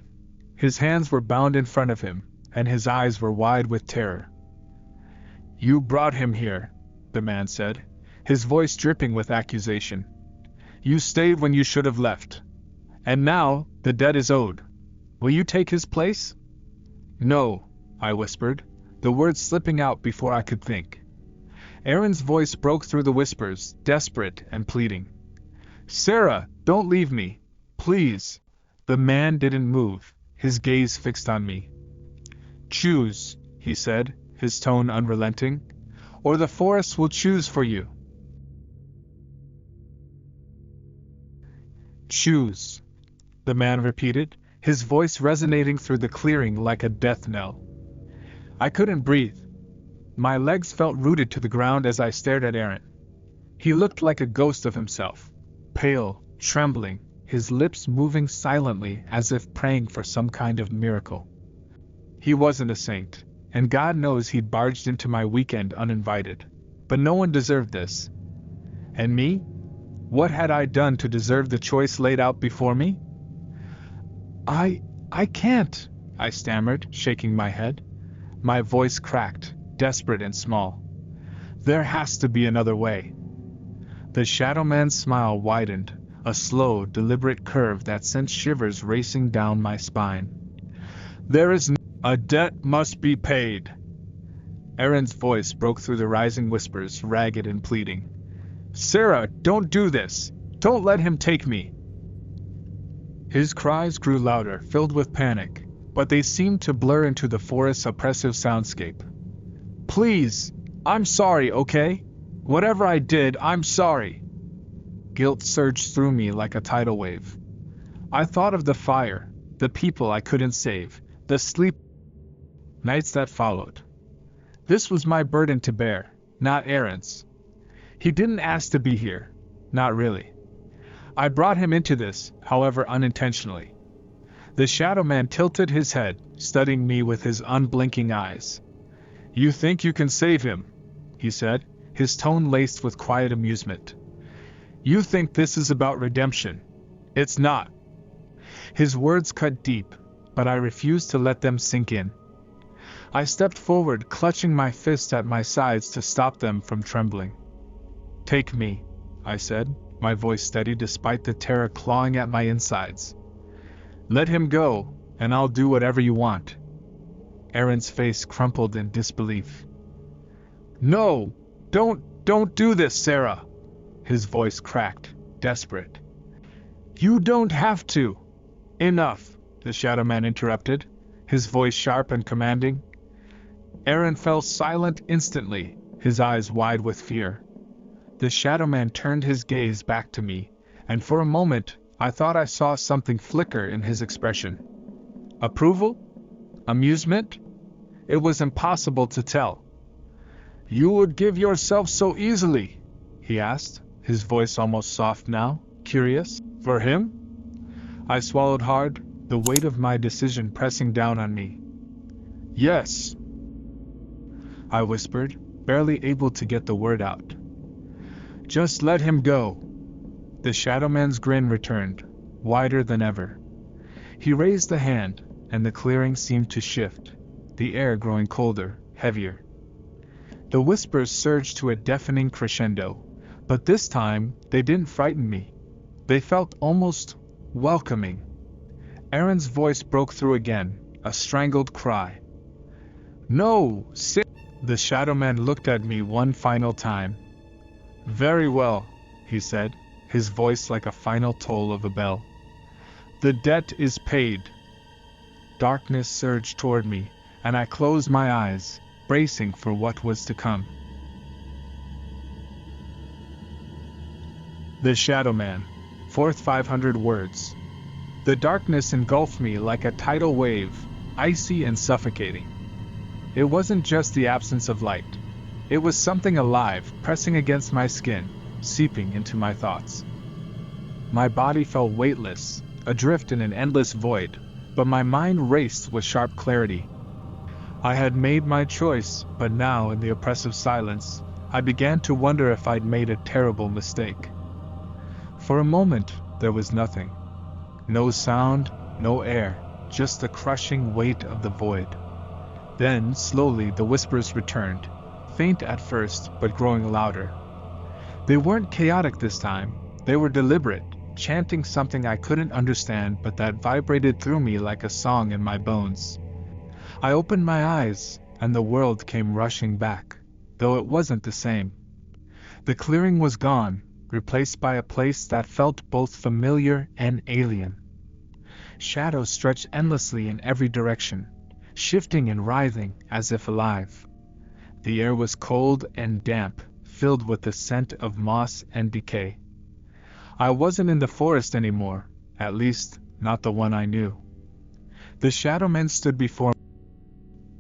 His hands were bound in front of him, and his eyes were wide with terror. "You brought him here," the man said, his voice dripping with accusation. "You stayed when you should have left. And now, the debt is owed. Will you take his place?" "No," I whispered, the words slipping out before I could think. Aaron's voice broke through the whispers, desperate and pleading. "Sarah, don't leave me, please." The man didn't move, his gaze fixed on me. "Choose," he said, his tone unrelenting, "or the forest will choose for you." "Choose," the man repeated, his voice resonating through the clearing like a death knell. I couldn't breathe. My legs felt rooted to the ground as I stared at Aaron. He looked like a ghost of himself, pale, trembling, his lips moving silently as if praying for some kind of miracle. He wasn't a saint, and God knows he'd barged into my weekend uninvited. But no one deserved this. And me? What had I done to deserve the choice laid out before me? I can't, I stammered, shaking my head. My voice cracked, desperate and small. There has to be another way. The shadow man's smile widened, a slow, deliberate curve that sent shivers racing down my spine. "There is a debt must be paid." Aaron's voice broke through the rising whispers, ragged and pleading. "Sarah, don't do this! Don't let him take me!" His cries grew louder, filled with panic, but they seemed to blur into the forest's oppressive soundscape. "Please! I'm sorry, okay? Whatever I did, I'm sorry!" Guilt surged through me like a tidal wave. I thought of the fire, the people I couldn't save, the sleep nights that followed. This was my burden to bear, not Aaron's. He didn't ask to be here, not really. I brought him into this, however unintentionally. The Shadow Man tilted his head, studying me with his unblinking eyes. "You think you can save him?" he said, his tone laced with quiet amusement. "You think this is about redemption. It's not." His words cut deep, but I refused to let them sink in. I stepped forward, clutching my fists at my sides to stop them from trembling. "Take me," I said, my voice steady despite the terror clawing at my insides. "Let him go, and I'll do whatever you want." Aaron's face crumpled in disbelief. "No, don't do this, Sarah!" His voice cracked, desperate. "You don't have to." "Enough," the Shadow Man interrupted, his voice sharp and commanding. Aaron fell silent instantly, his eyes wide with fear. The Shadow Man turned his gaze back to me, and for a moment, I thought I saw something flicker in his expression. Approval? Amusement? It was impossible to tell. "You would give yourself so easily?" he asked, his voice almost soft now, curious. "For him?" I swallowed hard, the weight of my decision pressing down on me. "Yes," I whispered, barely able to get the word out. "Just let him go." The Shadow Man's grin returned, wider than ever. He raised a hand, and the clearing seemed to shift, the air growing colder, heavier. The whispers surged to a deafening crescendo, but this time they didn't frighten me. They felt almost welcoming. Aaron's voice broke through again, a strangled cry. "No, sit!" The Shadow Man looked at me one final time. "Very well," he said, his voice like a final toll of a bell. "The debt is paid." Darkness surged toward me, and I closed my eyes, bracing for what was to come. The Shadow Man. Fourth 500 words. The darkness engulfed me like a tidal wave, icy and suffocating. It wasn't just the absence of light. It was something alive, pressing against my skin, seeping into my thoughts. My body felt weightless, adrift in an endless void, but my mind raced with sharp clarity. I had made my choice, but now, in the oppressive silence, I began to wonder if I'd made a terrible mistake. For a moment, there was nothing. No sound, no air, just the crushing weight of the void. Then, slowly, the whispers returned, faint at first, but growing louder. They weren't chaotic this time, they were deliberate, chanting something I couldn't understand but that vibrated through me like a song in my bones. I opened my eyes, and the world came rushing back, though it wasn't the same. The clearing was gone, replaced by a place that felt both familiar and alien. Shadows stretched endlessly in every direction, shifting and writhing as if alive. The air was cold and damp, filled with the scent of moss and decay. I wasn't in the forest anymore, at least, not the one I knew. The Shadow Man stood before me,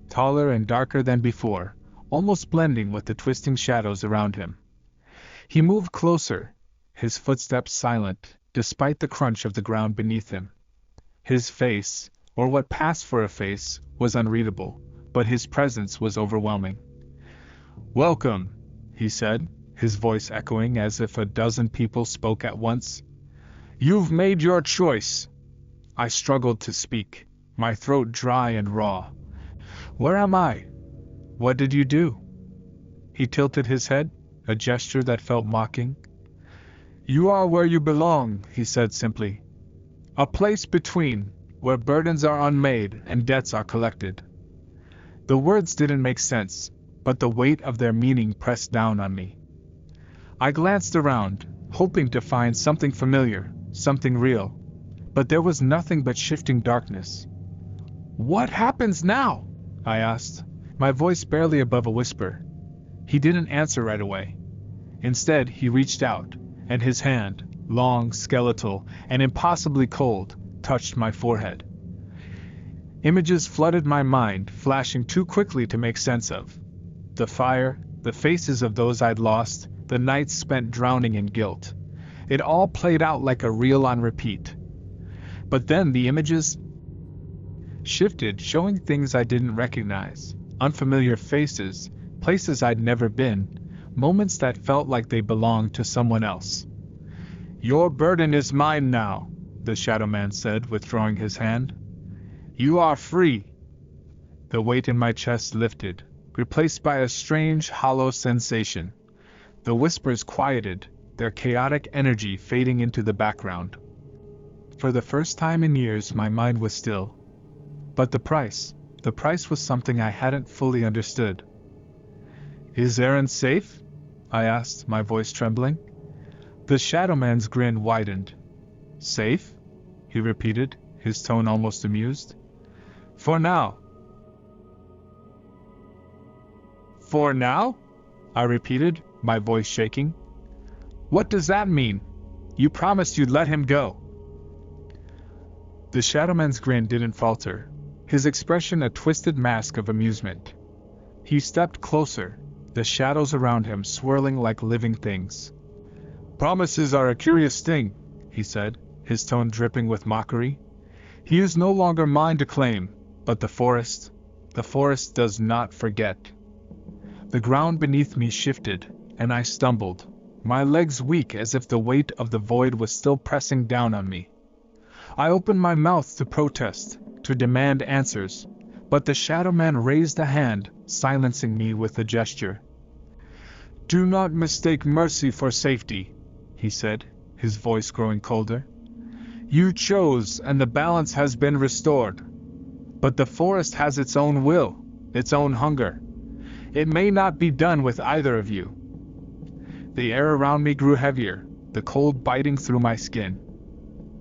taller and darker than before, almost blending with the twisting shadows around him. He moved closer, his footsteps silent, despite the crunch of the ground beneath him. His face, or what passed for a face, was unreadable, but his presence was overwhelming. "Welcome," he said, his voice echoing as if a dozen people spoke at once. "You've made your choice." I struggled to speak, my throat dry and raw. "Where am I? What did you do?" He tilted his head, a gesture that felt mocking. You are where you belong, he said simply. A place between, where burdens are unmade and debts are collected. The words didn't make sense, but the weight of their meaning pressed down on me. I glanced around, hoping to find something familiar, something real, but there was nothing but shifting darkness. What happens now? I asked, my voice barely above a whisper. He didn't answer right away. Instead, he reached out, and his hand, long, skeletal, and impossibly cold, touched my forehead. Images flooded my mind, flashing too quickly to make sense of. The fire, the faces of those I'd lost, the nights spent drowning in guilt. It all played out like a reel on repeat. But then the images shifted, showing things I didn't recognize, unfamiliar faces, places I'd never been, moments that felt like they belonged to someone else. Your burden is mine now, the Shadow Man said, withdrawing his hand. You are free. The weight in my chest lifted, replaced by a strange, hollow sensation. The whispers quieted, their chaotic energy fading into the background. For the first time in years, my mind was still. But the price was something I hadn't fully understood. Is Aaron safe? I asked, my voice trembling. The Shadow Man's grin widened. Safe? He repeated, his tone almost amused. For now. For now? I repeated, my voice shaking. What does that mean? You promised you'd let him go. The Shadow Man's grin didn't falter, his expression a twisted mask of amusement. He stepped closer, the shadows around him swirling like living things. Promises are a curious thing, he said, his tone dripping with mockery. He is no longer mine to claim, but the forest does not forget. The ground beneath me shifted, and I stumbled, my legs weak as if the weight of the void was still pressing down on me. I opened my mouth to protest, to demand answers, but the Shadow Man raised a hand, silencing me with a gesture. Do not mistake mercy for safety, he said, his voice growing colder. You chose, and the balance has been restored. But the forest has its own will, its own hunger. It may not be done with either of you. The air around me grew heavier, the cold biting through my skin.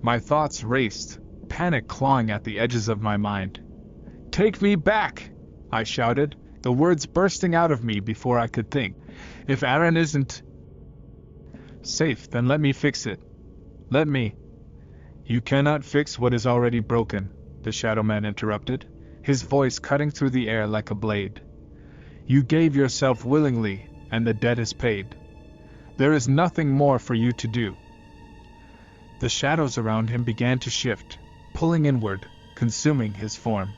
My thoughts raced, panic clawing at the edges of my mind. Take me back, I shouted, the words bursting out of me before I could think. If Aaron isn't safe, then let me fix it. Let me. You cannot fix what is already broken, the Shadow Man interrupted, his voice cutting through the air like a blade. You gave yourself willingly, and the debt is paid. There is nothing more for you to do. The shadows around him began to shift, pulling inward, consuming his form.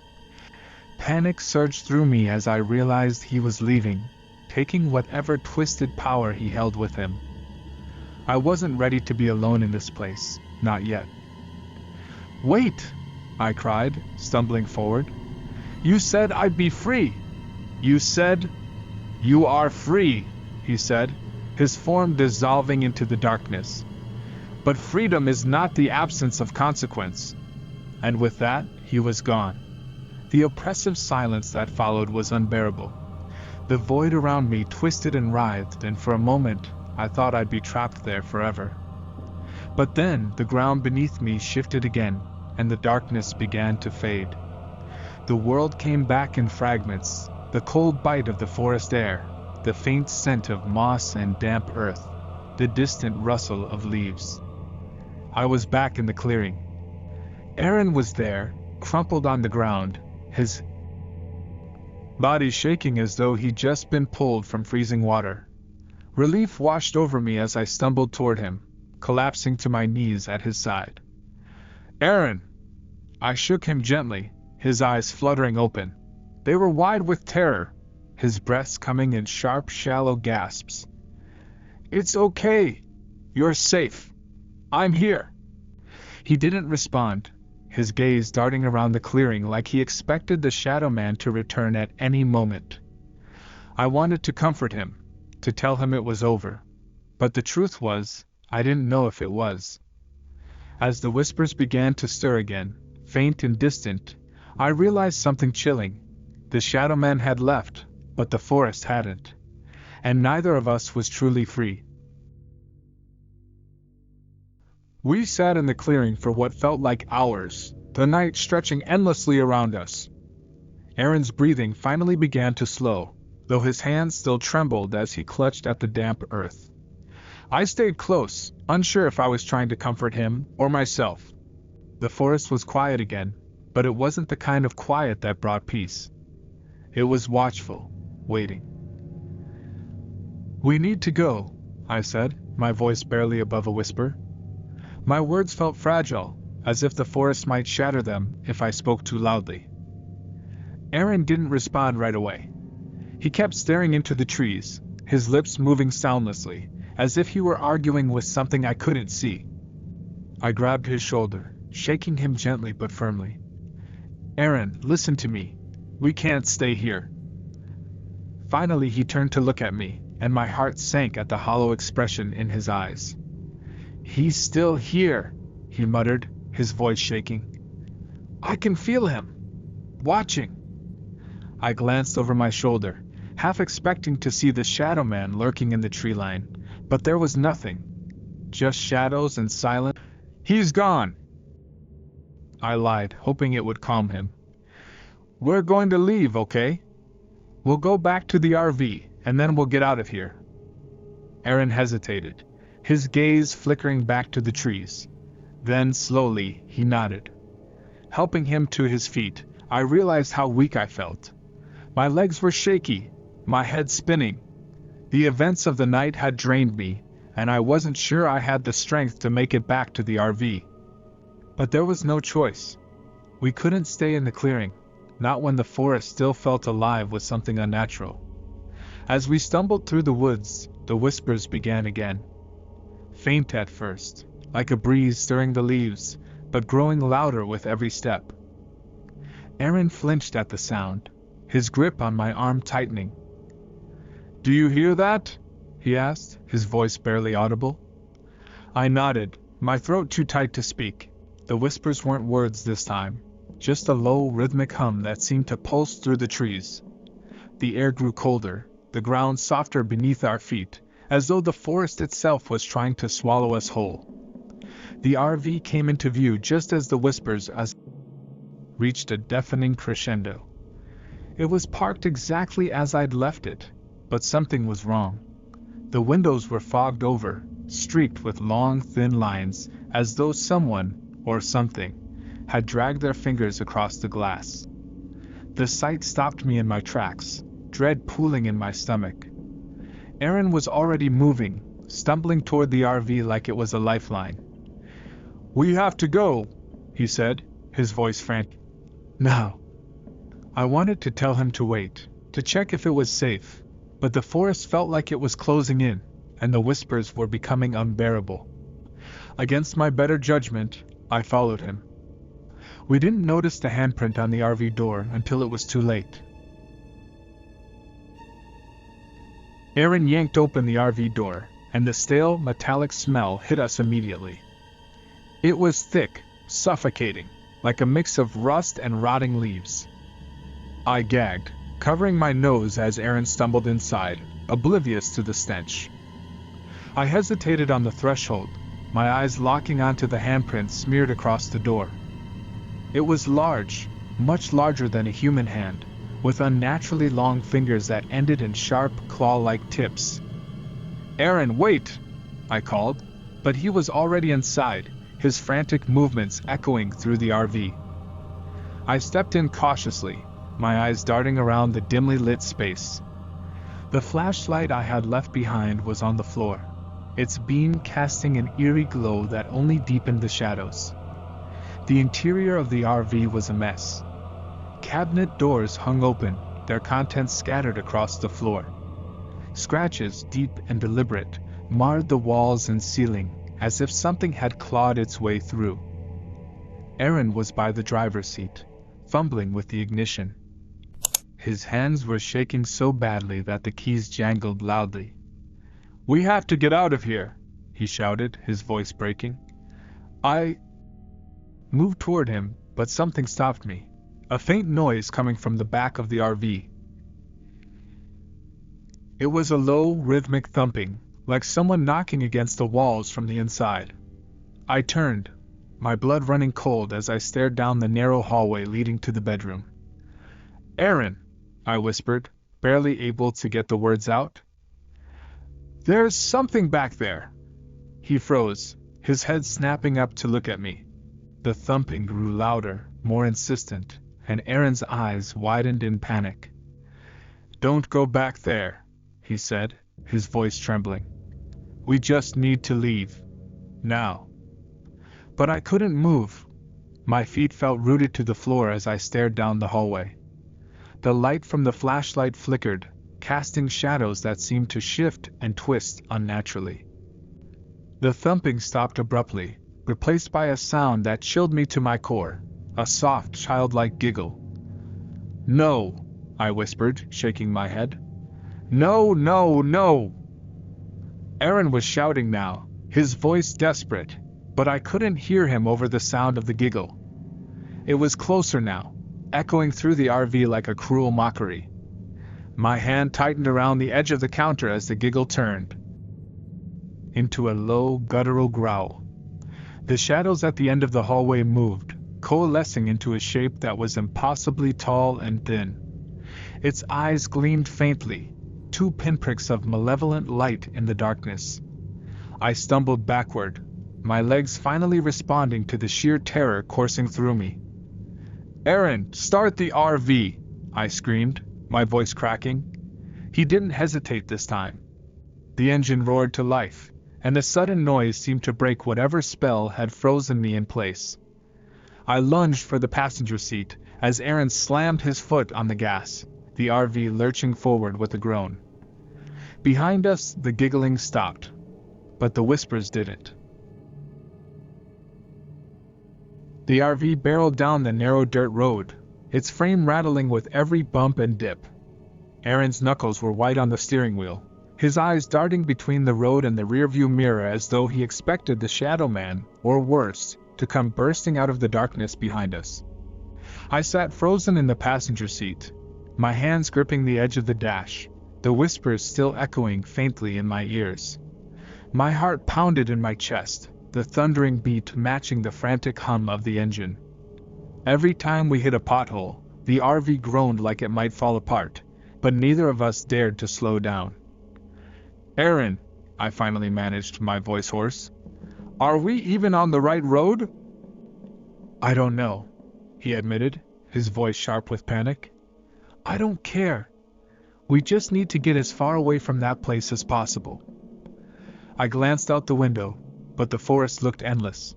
Panic surged through me as I realized he was leaving, taking whatever twisted power he held with him. I wasn't ready to be alone in this place, not yet. Wait, I cried, stumbling forward. You said I'd be free. You said... You are free, he said, his form dissolving into the darkness. But freedom is not the absence of consequence. And with that, he was gone. The oppressive silence that followed was unbearable. The void around me twisted and writhed, and for a moment, I thought I'd be trapped there forever. But then, the ground beneath me shifted again, and the darkness began to fade. The world came back in fragments, the cold bite of the forest air, the faint scent of moss and damp earth, the distant rustle of leaves. I was back in the clearing. Aaron was there, crumpled on the ground, his body shaking as though he'd just been pulled from freezing water. Relief washed over me as I stumbled toward him, collapsing to my knees at his side. Aaron! I shook him gently, his eyes fluttering open. They were wide with terror, his breaths coming in sharp, shallow gasps. It's okay. You're safe. I'm here. He didn't respond, his gaze darting around the clearing like he expected the Shadow Man to return at any moment. I wanted to comfort him, to tell him it was over. But the truth was, I didn't know if it was. As the whispers began to stir again, faint and distant, I realized something chilling. The Shadow Man had left, but the forest hadn't. And neither of us was truly free. We sat in the clearing for what felt like hours, the night stretching endlessly around us. Aaron's breathing finally began to slow, though his hands still trembled as he clutched at the damp earth. I stayed close, unsure if I was trying to comfort him or myself. The forest was quiet again, but it wasn't the kind of quiet that brought peace. It was watchful, waiting. "We need to go," I said, my voice barely above a whisper. My words felt fragile, as if the forest might shatter them if I spoke too loudly. Aaron didn't respond right away. He kept staring into the trees, his lips moving soundlessly, as if he were arguing with something I couldn't see. I grabbed his shoulder, shaking him gently but firmly. "Aaron, listen to me. We can't stay here." Finally he turned to look at me, and my heart sank at the hollow expression in his eyes. "He's still here," he muttered, his voice shaking. "I can feel him. Watching." I glanced over my shoulder, half expecting to see the Shadow Man lurking in the tree line, but there was nothing. Just shadows and silence. "He's gone," I lied, hoping it would calm him. "We're going to leave, okay? We'll go back to the RV, and then we'll get out of here." Aaron hesitated, his gaze flickering back to the trees. Then, slowly, he nodded. Helping him to his feet, I realized how weak I felt. My legs were shaky, my head spinning. The events of the night had drained me, and I wasn't sure I had the strength to make it back to the RV. But there was no choice. We couldn't stay in the clearing, not when the forest still felt alive with something unnatural. As we stumbled through the woods, the whispers began again. Faint at first, like a breeze stirring the leaves, but growing louder with every step. Aaron flinched at the sound, his grip on my arm tightening. "Do you hear that?" he asked, his voice barely audible. I nodded, my throat too tight to speak. The whispers weren't words this time, just a low, rhythmic hum that seemed to pulse through the trees. The air grew colder, the ground softer beneath our feet, as though the forest itself was trying to swallow us whole. The RV came into view just as the whispers reached a deafening crescendo. It was parked exactly as I'd left it, but something was wrong. The windows were fogged over, streaked with long, thin lines, as though someone, or something, had dragged their fingers across the glass. The sight stopped me in my tracks, dread pooling in my stomach. Aaron was already moving, stumbling toward the RV like it was a lifeline. "We have to go," he said, his voice frantic. "Now." I wanted to tell him to wait, to check if it was safe, but the forest felt like it was closing in, and the whispers were becoming unbearable. Against my better judgment, I followed him. We didn't notice the handprint on the RV door until it was too late. Aaron yanked open the RV door, and the stale, metallic smell hit us immediately. It was thick, suffocating, like a mix of rust and rotting leaves. I gagged, covering my nose as Aaron stumbled inside, oblivious to the stench. I hesitated on the threshold, my eyes locking onto the handprint smeared across the door. It was large, much larger than a human hand, with unnaturally long fingers that ended in sharp, claw-like tips. "Aaron, wait!" I called, but he was already inside, his frantic movements echoing through the RV. I stepped in cautiously, my eyes darting around the dimly lit space. The flashlight I had left behind was on the floor, its beam casting an eerie glow that only deepened the shadows. The interior of the RV was a mess. Cabinet doors hung open, their contents scattered across the floor. Scratches, deep and deliberate, marred the walls and ceiling, as if something had clawed its way through. Aaron was by the driver's seat, fumbling with the ignition. His hands were shaking so badly that the keys jangled loudly. "We have to get out of here," he shouted, his voice breaking. I moved toward him, but something stopped me. A faint noise coming from the back of the RV. It was a low, rhythmic thumping, like someone knocking against the walls from the inside. I turned, my blood running cold as I stared down the narrow hallway leading to the bedroom. "Aaron," I whispered, barely able to get the words out. "There's something back there." He froze, his head snapping up to look at me. The thumping grew louder, more insistent, and Aaron's eyes widened in panic. "Don't go back there," he said, his voice trembling. "We just need to leave. Now." But I couldn't move. My feet felt rooted to the floor as I stared down the hallway. The light from the flashlight flickered, casting shadows that seemed to shift and twist unnaturally. The thumping stopped abruptly, replaced by a sound that chilled me to my core, a soft, childlike giggle. "No," I whispered, shaking my head. "No, no, no!" Aaron was shouting now, his voice desperate, but I couldn't hear him over the sound of the giggle. It was closer now, echoing through the RV like a cruel mockery. My hand tightened around the edge of the counter as the giggle turned into a low, guttural growl. The shadows at the end of the hallway moved, coalescing into a shape that was impossibly tall and thin. Its eyes gleamed faintly, two pinpricks of malevolent light in the darkness. I stumbled backward, my legs finally responding to the sheer terror coursing through me. "Aaron, start the RV!" I screamed, my voice cracking. He didn't hesitate this time. The engine roared to life, and the sudden noise seemed to break whatever spell had frozen me in place. I lunged for the passenger seat, as Aaron slammed his foot on the gas, the RV lurching forward with a groan. Behind us, the giggling stopped, but the whispers didn't. The RV barreled down the narrow dirt road, its frame rattling with every bump and dip. Aaron's knuckles were white on the steering wheel, his eyes darting between the road and the rearview mirror as though he expected the Shadow Man, or worse, to come bursting out of the darkness behind us. I sat frozen in the passenger seat, my hands gripping the edge of the dash, the whispers still echoing faintly in my ears. My heart pounded in my chest, the thundering beat matching the frantic hum of the engine. Every time we hit a pothole, the RV groaned like it might fall apart, but neither of us dared to slow down. "Aaron," I finally managed, my voice hoarse. "Are we even on the right road?" "I don't know," he admitted, his voice sharp with panic. "I don't care. We just need to get as far away from that place as possible." I glanced out the window, but the forest looked endless.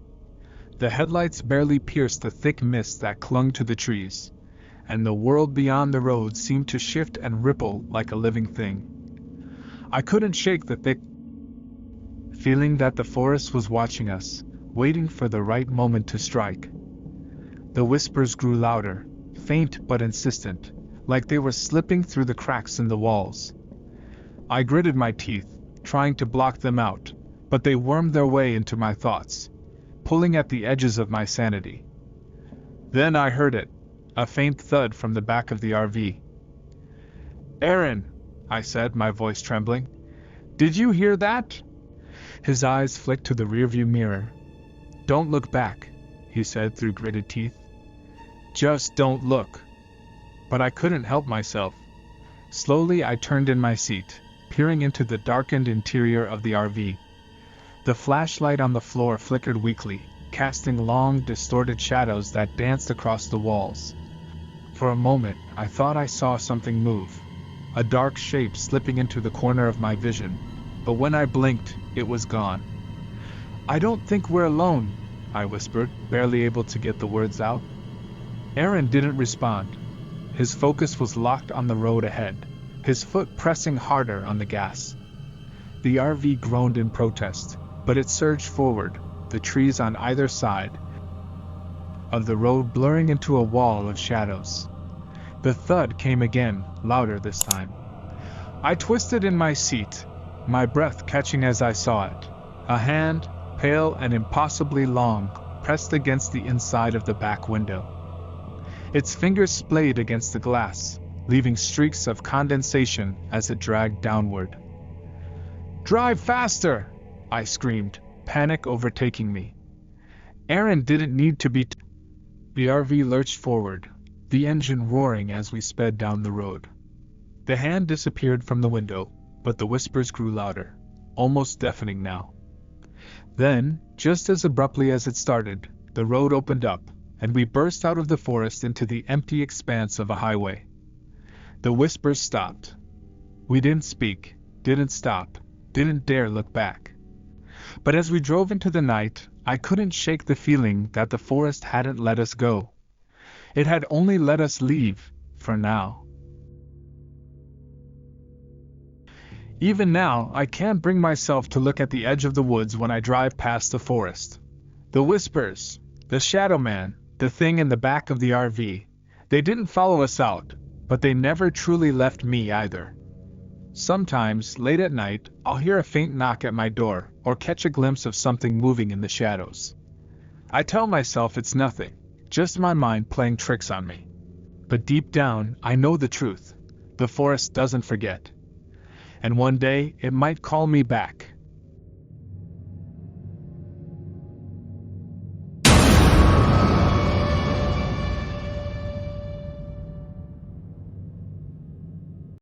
The headlights barely pierced the thick mist that clung to the trees, and the world beyond the road seemed to shift and ripple like a living thing. I couldn't shake the thick feeling that the forest was watching us, waiting for the right moment to strike. The whispers grew louder, faint but insistent, like they were slipping through the cracks in the walls. I gritted my teeth, trying to block them out, but they wormed their way into my thoughts, pulling at the edges of my sanity. Then I heard it, a faint thud from the back of the RV. "Aaron," I said, my voice trembling. "Did you hear that?" His eyes flicked to the rearview mirror. "Don't look back," he said through gritted teeth. "Just don't look." But I couldn't help myself. Slowly I turned in my seat, peering into the darkened interior of the RV. The flashlight on the floor flickered weakly, casting long, distorted shadows that danced across the walls. For a moment, I thought I saw something move, a dark shape slipping into the corner of my vision, but when I blinked, it was gone. "I don't think we're alone," I whispered, barely able to get the words out. Aaron didn't respond. His focus was locked on the road ahead, his foot pressing harder on the gas. The RV groaned in protest, but it surged forward, the trees on either side of the road blurring into a wall of shadows. The thud came again, louder this time. I twisted in my seat, my breath catching as I saw it, A hand, pale and impossibly long, pressed against the inside of the back window. Its fingers splayed against the glass, leaving streaks of condensation as it dragged downward. "Drive faster!" I screamed, panic overtaking me. Aaron didn't need to be. The RV lurched forward, the engine roaring as we sped down the road. The hand disappeared from the window, but the whispers grew louder, almost deafening now. Then, just as abruptly as it started, the road opened up, and we burst out of the forest into the empty expanse of a highway. The whispers stopped. We didn't speak, didn't stop, didn't dare look back. But as we drove into the night, I couldn't shake the feeling that the forest hadn't let us go. It had only let us leave, for now. Even now, I can't bring myself to look at the edge of the woods when I drive past the forest. The whispers, the shadow man, the thing in the back of the RV, they didn't follow us out, but they never truly left me either. Sometimes, late at night, I'll hear a faint knock at my door, or catch a glimpse of something moving in the shadows. I tell myself it's nothing, just my mind playing tricks on me. But deep down, I know the truth. The forest doesn't forget. And one day, it might call me back.